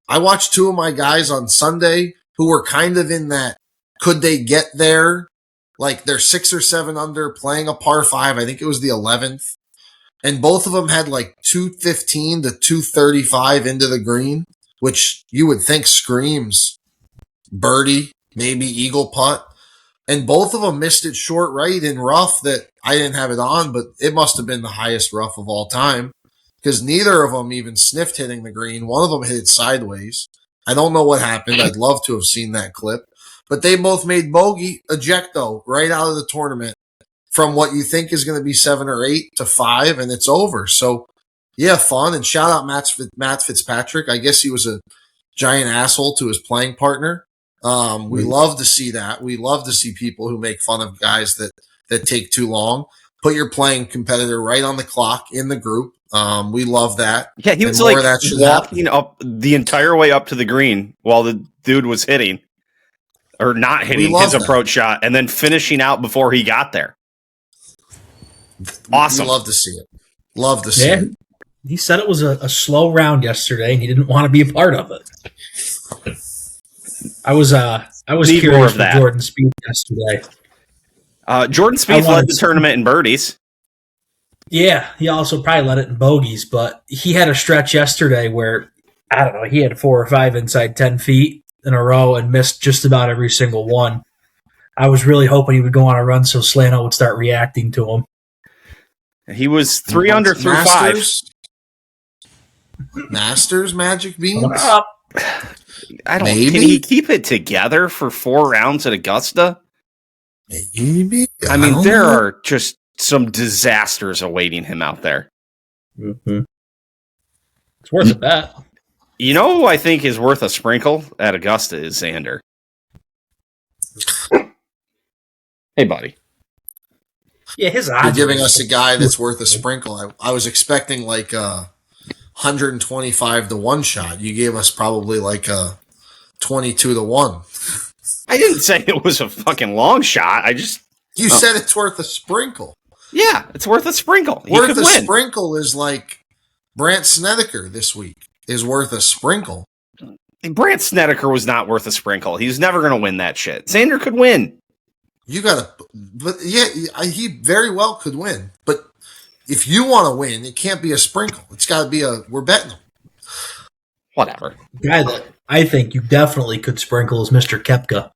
I watched 2 of my guys on Sunday who were kind of in that, could they get there? Like they're 6 or 7 under playing a par 5. I think it was the 11th. And both of them had like 215 to 235 into the green, which you would think screams birdie, maybe eagle putt. And both of them missed it short right in rough that I didn't have it on, but it must have been the highest rough of all time because neither of them even sniffed hitting the green. One of them hit it sideways. I don't know what happened. I'd love to have seen that clip. But they both made bogey, ejecto, right out of the tournament from what you think is going to be 7 or 8 to 5, and it's over. So, yeah, fun. And shout out Matt Fitzpatrick. I guess he was a giant asshole to his playing partner. We love to see that. We love to see people who make fun of guys that take too long. Put your playing competitor right on the clock in the group. We love that. Yeah, he was like walking up the entire way up to the green while the dude was hitting or not hitting his approach shot and then finishing out before he got there. Awesome. We love to see it. Love to see it. He said it was a slow round yesterday and he didn't want to be a part of it. I was curious for Jordan Spieth yesterday. Jordan Spieth led the tournament in birdies. Yeah, he also probably led it in bogeys, but he had a stretch yesterday where, I don't know, he had 4 or 5 inside 10 feet in a row and missed just about every single one. I was really hoping he would go on a run so Slano would start reacting to him. He was 3 under through 5. Masters Magic Beans? I don't. Maybe. Can he keep it together for 4 rounds at Augusta? Maybe. I mean, there are just some disasters awaiting him out there. Mm-hmm. It's worth a bet. You know who I think is worth a sprinkle at Augusta is Xander. Hey, buddy. Yeah, his odds. You're giving us a guy that's worth a sprinkle. I was expecting like 125 to 1 shot. You gave us probably like a 22 to 1. I didn't say it was a fucking long shot. You said it's worth a sprinkle. Yeah, it's worth a sprinkle. Worth a sprinkle is like Brant Snedeker this week is worth a sprinkle. Brant Snedeker was not worth a sprinkle. He's never going to win that shit. Xander could win. You got to, but yeah, he very well could win. But if you want to win, it can't be a sprinkle. It's got to be we're betting him. Whatever. The guy that I think you definitely could sprinkle is Mr. Koepka.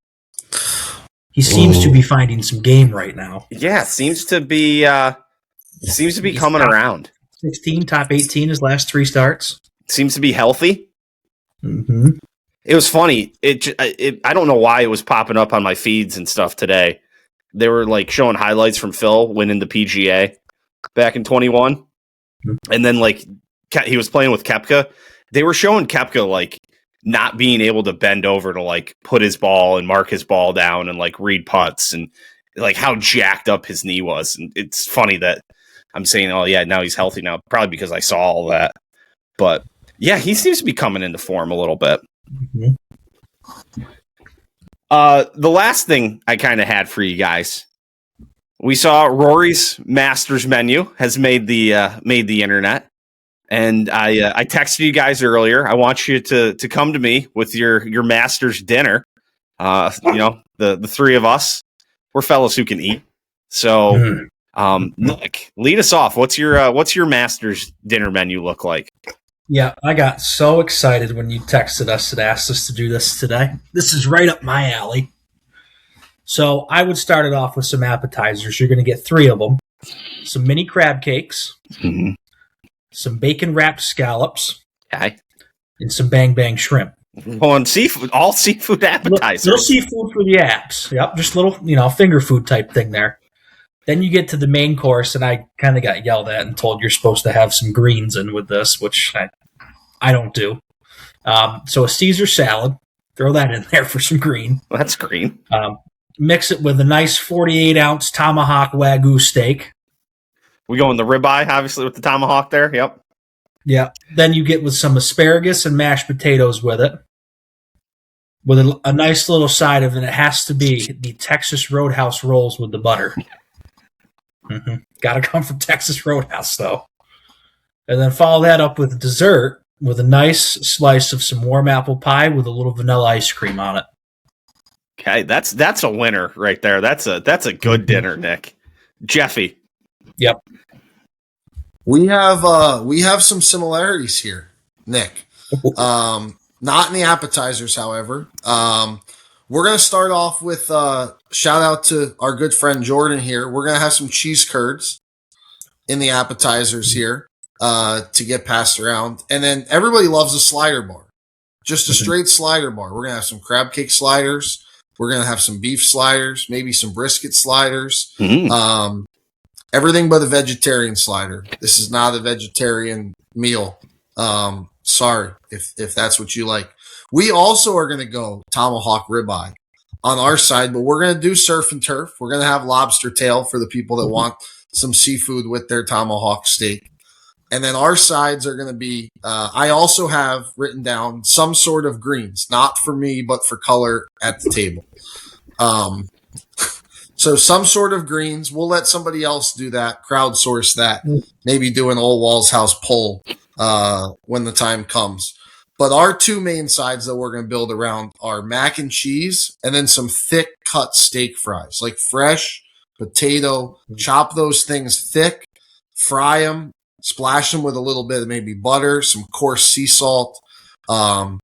He seems to be finding some game right now. Yeah, seems to be coming around. 16, top 18 his last 3 starts. Seems to be healthy. Mm-hmm. It was funny. I don't know why it was popping up on my feeds and stuff today. They were like showing highlights from Phil winning the PGA back in 21. Mm-hmm. And then like he was playing with Koepka. They were showing Koepka like not being able to bend over to like put his ball and mark his ball down and like read putts. And like how jacked up his knee was. And it's funny that I'm saying, oh yeah, now he's healthy now, probably because I saw all that. But yeah, he seems to be coming into form a little bit. Mm-hmm. The last thing I kind of had for you guys, we saw Rory's Masters menu has made the internet, and I texted you guys earlier. I want you to come to me with your Masters dinner. The three of us, we're fellas who can eat. So, Nick, lead us off. What's your Masters dinner menu look like? Yeah, I got so excited when you texted us and asked us to do this today. This is right up my alley. So I would start it off with some appetizers. You're going to get 3 of them. Some mini crab cakes, some bacon-wrapped scallops, Okay. and some bang-bang shrimp. On seafood, all seafood appetizers. Little seafood for the apps. Yep, just little, finger food type thing there. Then you get to the main course, and I kind of got yelled at and told you're supposed to have some greens in with this, which I don't do. So a Caesar salad, throw that in there for some green. Well, that's green. Mix it with a nice 48-ounce tomahawk Wagyu steak. We go in the ribeye, obviously, with the tomahawk there. Yep. Yeah. Then you get with some asparagus and mashed potatoes with it. With a nice little side of it. It has to be the Texas Roadhouse rolls with the butter. Got to come from Texas Roadhouse, though. And then follow that up with dessert with a nice slice of some warm apple pie with a little vanilla ice cream on it. Okay, that's a winner right there. That's a good dinner, Nick. Jeffy. Yep. We have some similarities here, Nick. Not in the appetizers, however. We're gonna start off with shout out to our good friend Jordan here. We're gonna have some cheese curds in the appetizers here to get passed around, and then everybody loves a slider bar, just a straight slider bar. We're gonna have some crab cake sliders. We're going to have some beef sliders, maybe some brisket sliders, everything but a vegetarian slider. This is not a vegetarian meal. Sorry if that's what you like. We also are going to go tomahawk ribeye on our side, but we're going to do surf and turf. We're going to have lobster tail for the people that want some seafood with their tomahawk steak. And then our sides are going to be, I also have written down some sort of greens, not for me, but for color at the table. So some sort of greens. We'll let somebody else do that, crowdsource that, maybe do an Ole Walls house poll when the time comes. But our 2 main sides that we're going to build around are mac and cheese and then some thick cut steak fries, like fresh potato. Chop those things thick, fry them. Splash them with a little bit of maybe butter, some coarse sea salt. Going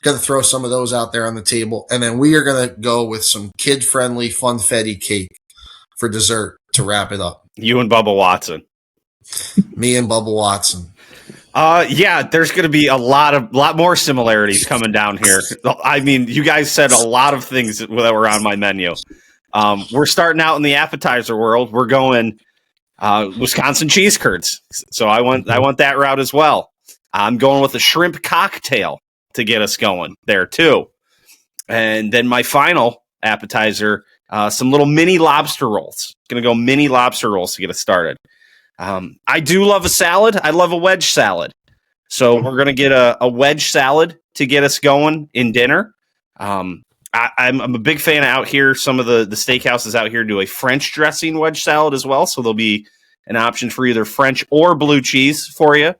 to throw some of those out there on the table. And then we are going to go with some kid-friendly funfetti cake for dessert to wrap it up. You and Bubba Watson. Me and Bubba Watson. Yeah, there's going to be a lot more similarities coming down here. I mean, you guys said a lot of things that were on my menu. We're starting out in the appetizer world. We're going Wisconsin cheese curds. So I want that route as well. I'm going with a shrimp cocktail to get us going there too. And then my final appetizer, some little mini lobster rolls. Going to go mini lobster rolls to get us started. I do love a salad. I love a wedge salad. So we're going to get a wedge salad to get us going in dinner. I'm a big fan of out here. Some of the steakhouses out here do a French dressing wedge salad as well. So there'll be an option for either French or blue cheese for you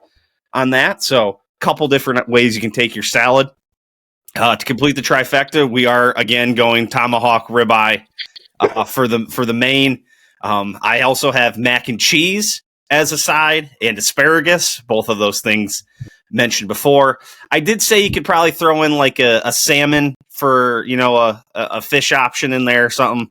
on that. So a couple different ways you can take your salad. To complete the trifecta, we are again going tomahawk ribeye for the main. I also have mac and cheese as a side and asparagus. Both of those things mentioned before. I did say you could probably throw in like a salmon for, a fish option in there or something.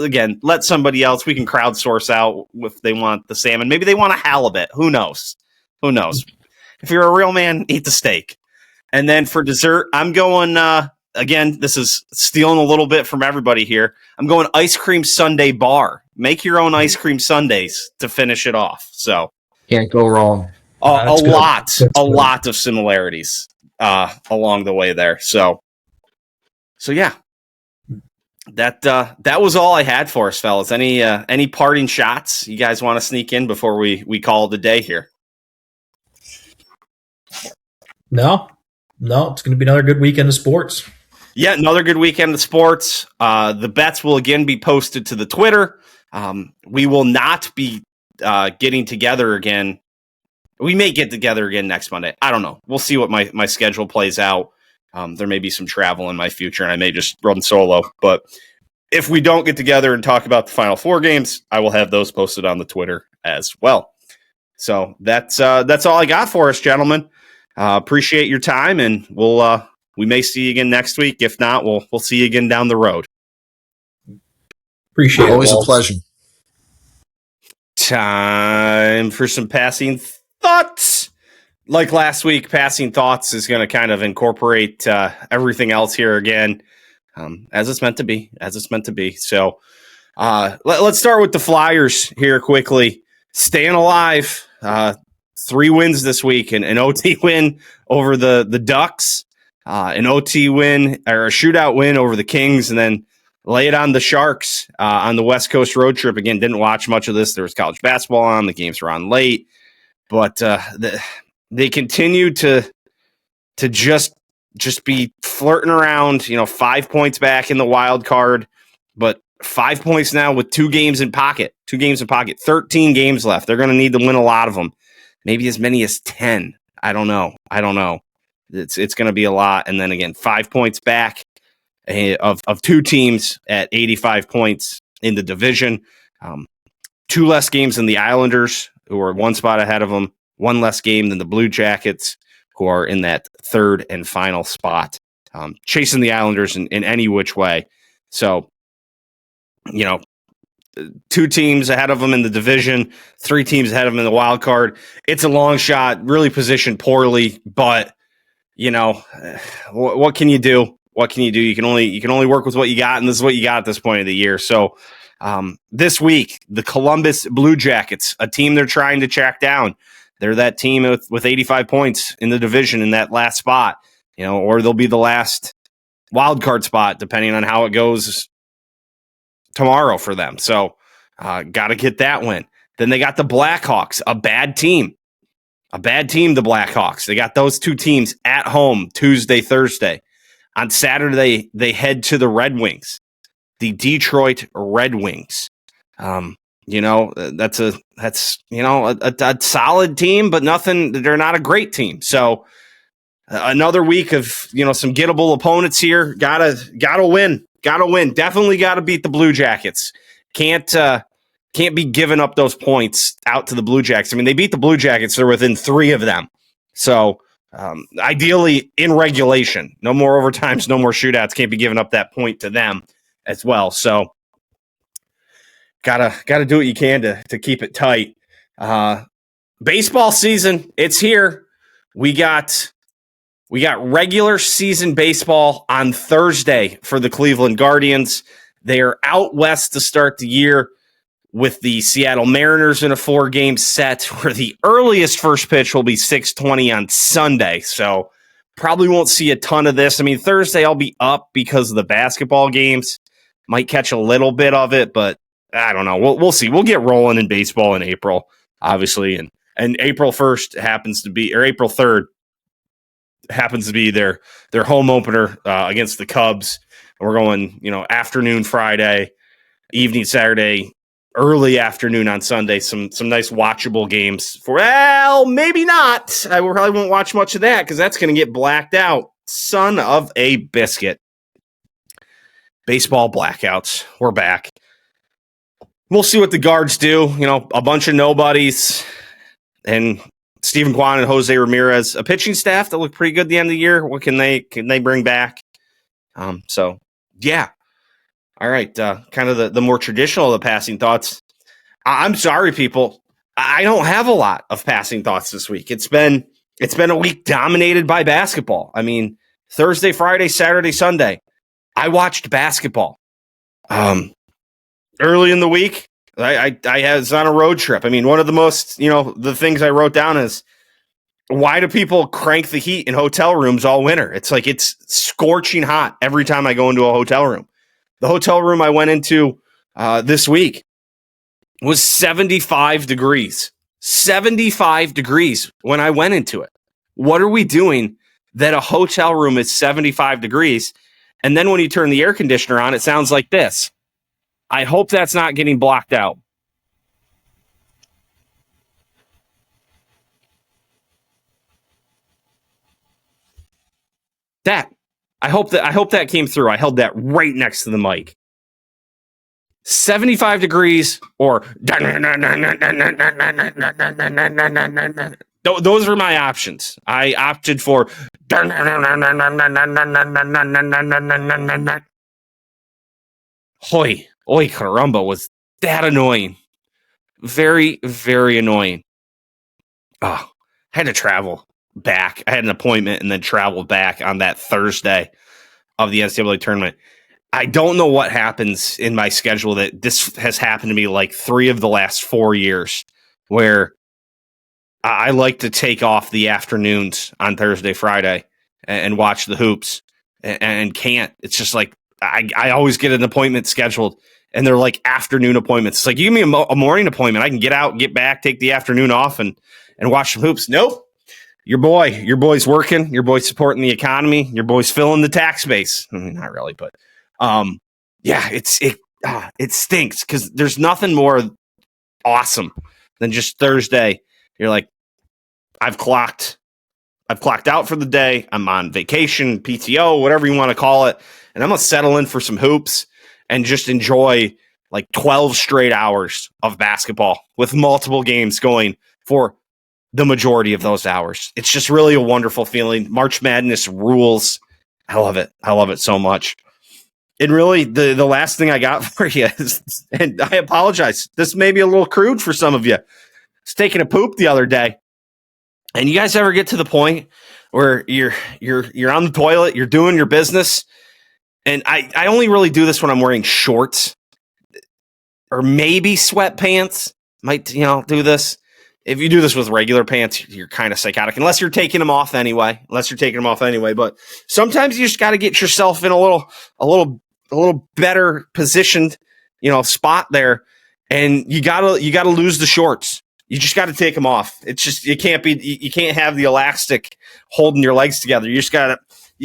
Again, let somebody else. We can crowdsource out if they want the salmon. Maybe they want a halibut. Who knows? If you're a real man, eat the steak. And then for dessert, I'm going, again, this is stealing a little bit from everybody here. I'm going ice cream sundae bar. Make your own ice cream sundaes to finish it off. So can't go wrong. A lot of similarities along the way there. So yeah. that was all I had for us, fellas. Any parting shots you guys want to sneak in before we call it a day here? No, it's going to be another good weekend of sports. Yeah, another good weekend of sports. The bets will again be posted to the Twitter. We will not be getting together again. We may get together again next Monday. I don't know. We'll see what my schedule plays out. There may be some travel in my future, and I may just run solo. But if we don't get together and talk about the Final Four games, I will have those posted on the Twitter as well. So that's all I got for us, gentlemen. Appreciate your time, and we may see you again next week. If not, we'll see you again down the road. Appreciate it. Always a pleasure. Time for some passing thoughts. Like last week, passing thoughts is going to kind of incorporate everything else here again, as it's meant to be. So let's start with the Flyers here quickly. Staying alive. 3 wins this week, an OT win over the Ducks, an OT win or a shootout win over the Kings, and then lay it on the Sharks on the West Coast road trip. Again, didn't watch much of this. There was college basketball on. The games were on late, but they continue to just be flirting around. 5 points back in the wild card, but 5 points now with 2 games in pocket. 13 games left. They're going to need to win a lot of them. Maybe as many as 10. I don't know. It's going to be a lot. And then again, 5 points back of 2 teams at 85 points in the division. 2 less games than the Islanders, who are 1 spot ahead of them. 1 less game than the Blue Jackets, who are in that 3rd and final spot, chasing the Islanders in any which way. So, 2 teams ahead of them in the division, 3 teams ahead of them in the wild card. It's a long shot, really positioned poorly, but what can you do? You can only work with what you got, and this is what you got at this point of the year. So this week, the Columbus Blue Jackets, a team they're trying to track down. They're that team with 85 points in the division in that last spot, or they'll be the last wild card spot, depending on how it goes tomorrow for them. So got to get that win. Then they got the Blackhawks, a bad team, the Blackhawks. They got those 2 teams at home Tuesday, Thursday. On Saturday, they head to the Red Wings, the Detroit Red Wings. That's a solid team, but nothing. They're not a great team. So another week of some gettable opponents here. Gotta win. Definitely gotta beat the Blue Jackets. Can't be giving up those points out to the Blue Jackets. I mean, they beat the Blue Jackets. They're within 3 of them. So ideally in regulation, no more overtimes, no more shootouts. Can't be giving up that point to them as well. So gotta do what you can to keep it tight. Baseball season, it's here. We got regular season baseball on Thursday for the Cleveland Guardians. They are out west to start the year with the Seattle Mariners in a 4-game set, where the earliest first pitch will be 6:20 on Sunday. So probably won't see a ton of this. I mean, Thursday I'll be up because of the basketball games. Might catch a little bit of it, but I don't know. We'll see. We'll get rolling in baseball in April, obviously. And April 1st happens to be, or April 3rd happens to be their home opener against the Cubs. And we're going, afternoon Friday, evening Saturday, early afternoon on Sunday. Some nice watchable games maybe not. I probably won't watch much of that because that's going to get blacked out. Son of a biscuit. Baseball blackouts. We're back. We'll see what the Guards do. A bunch of nobodies and Steven Kwan and Jose Ramirez, a pitching staff that looked pretty good at the end of the year. What can they bring back? So yeah. All right. Kind of the more traditional of the passing thoughts. I'm sorry, people. I don't have a lot of passing thoughts this week. It's been a week dominated by basketball. I mean, Thursday, Friday, Saturday, Sunday, I watched basketball. Early in the week, I was on a road trip. I mean, one of the most, the things I wrote down is, why do people crank the heat in hotel rooms all winter? It's like it's scorching hot every time I go into a hotel room. The hotel room I went into this week was 75 degrees. 75 degrees when I went into it. What are we doing that a hotel room is 75 degrees? And then when you turn the air conditioner on, it sounds like this. I hope that's not getting blocked out. I hope that came through. I held that right next to the mic. 75 degrees or those were my options. I opted for Hoy caramba, was that annoying. Very, very annoying. Oh, I had to travel back. I had an appointment and then traveled back on that Thursday of the NCAA tournament. I don't know what happens in my schedule that this has happened to me like 3 of the last 4 years, where I like to take off the afternoons on Thursday, Friday and watch the hoops and can't. It's just like I always get an appointment scheduled and they're like afternoon appointments. It's like, you give me a morning appointment. I can get out, get back, take the afternoon off and watch some hoops. Nope. Your boy's working. Your boy's supporting the economy. Your boy's filling the tax base. I mean, not really, but yeah, it stinks because there's nothing more awesome than just Thursday. You're like, I've clocked out for the day. I'm on vacation, PTO, whatever you want to call it, and I'm gonna settle in for some hoops and just enjoy like 12 straight hours of basketball with multiple games going for the majority of those hours. It's just really a wonderful feeling. March Madness rules. I love it. I love it so much. And really, the last thing I got for you is, and I apologize, this may be a little crude for some of you. I was taking a poop the other day, and you guys ever get to the point where you're on the toilet, you're doing your business, and I only really do this when I'm wearing shorts or maybe sweatpants. Might do this. If you do this with regular pants, you're kind of psychotic, unless you're taking them off anyway. But sometimes you just got to get yourself in a little better positioned, spot there, and you gotta lose the shorts. You just got to take them off. It's just you can't have the elastic holding your legs together. You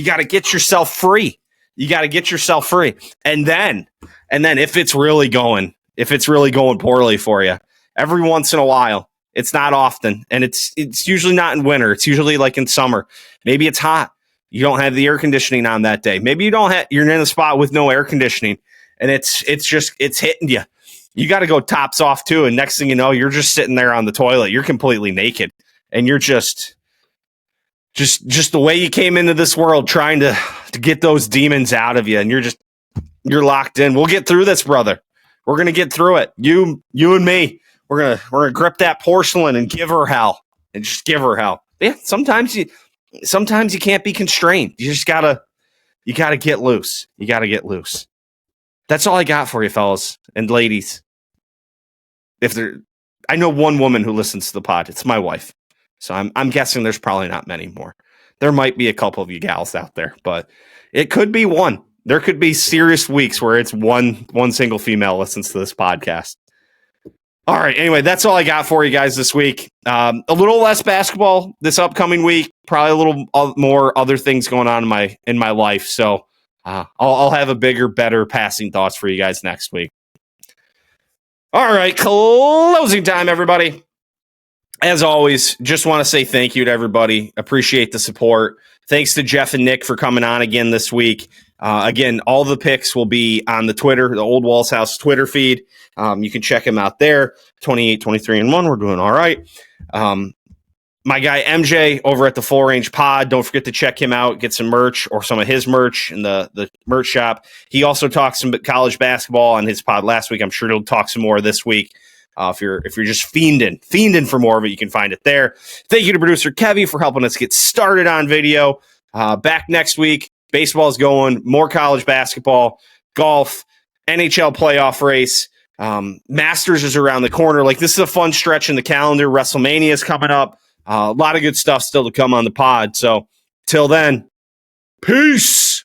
gotta get yourself free. And then if it's really going poorly for you, every once in a while. It's not often, and it's usually not in winter. It's usually like in summer. Maybe it's hot. You don't have the air conditioning on that day. Maybe you're in a spot with no air conditioning, and it's hitting you. You got to go tops off too, and next thing you know, you're just sitting there on the toilet. You're completely naked, and you're just the way you came into this world, trying to get those demons out of you, and you're locked in. We'll get through this, brother. We're gonna get through it. You and me. We're gonna grip that porcelain and give her hell, and just give her hell. Yeah, sometimes you can't be constrained. You gotta get loose. You gotta get loose. That's all I got for you, fellas and ladies. I know one woman who listens to the pod. It's my wife. So I'm guessing there's probably not many more. There might be a couple of you gals out there, but it could be one. There could be serious weeks where it's one single female listens to this podcast. All right. Anyway, that's all I got for you guys this week. A little less basketball this upcoming week. Probably a little more other things going on in my life. So I'll have a bigger, better passing thoughts for you guys next week. All right, closing time, everybody. As always, just want to say thank you to everybody. Appreciate the support. Thanks to Jeff and Nick for coming on again this week. Again, all the picks will be on the Twitter, the Old Walls House Twitter feed. You can check them out there. 28, 23, and 1. We're doing all right. My guy MJ over at the Full Range Pod. Don't forget to check him out. Get some merch or some of his merch in the merch shop. He also talked some college basketball on his pod last week. I'm sure he'll talk some more this week. If you're just fiending for more of it, you can find it there. Thank you to producer Kevy for helping us get started on video. Back next week. Baseball's going. More college basketball, golf, NHL playoff race. Masters is around the corner. Like, this is a fun stretch in the calendar. WrestleMania is coming up. A lot of good stuff still to come on the pod. So till then, peace.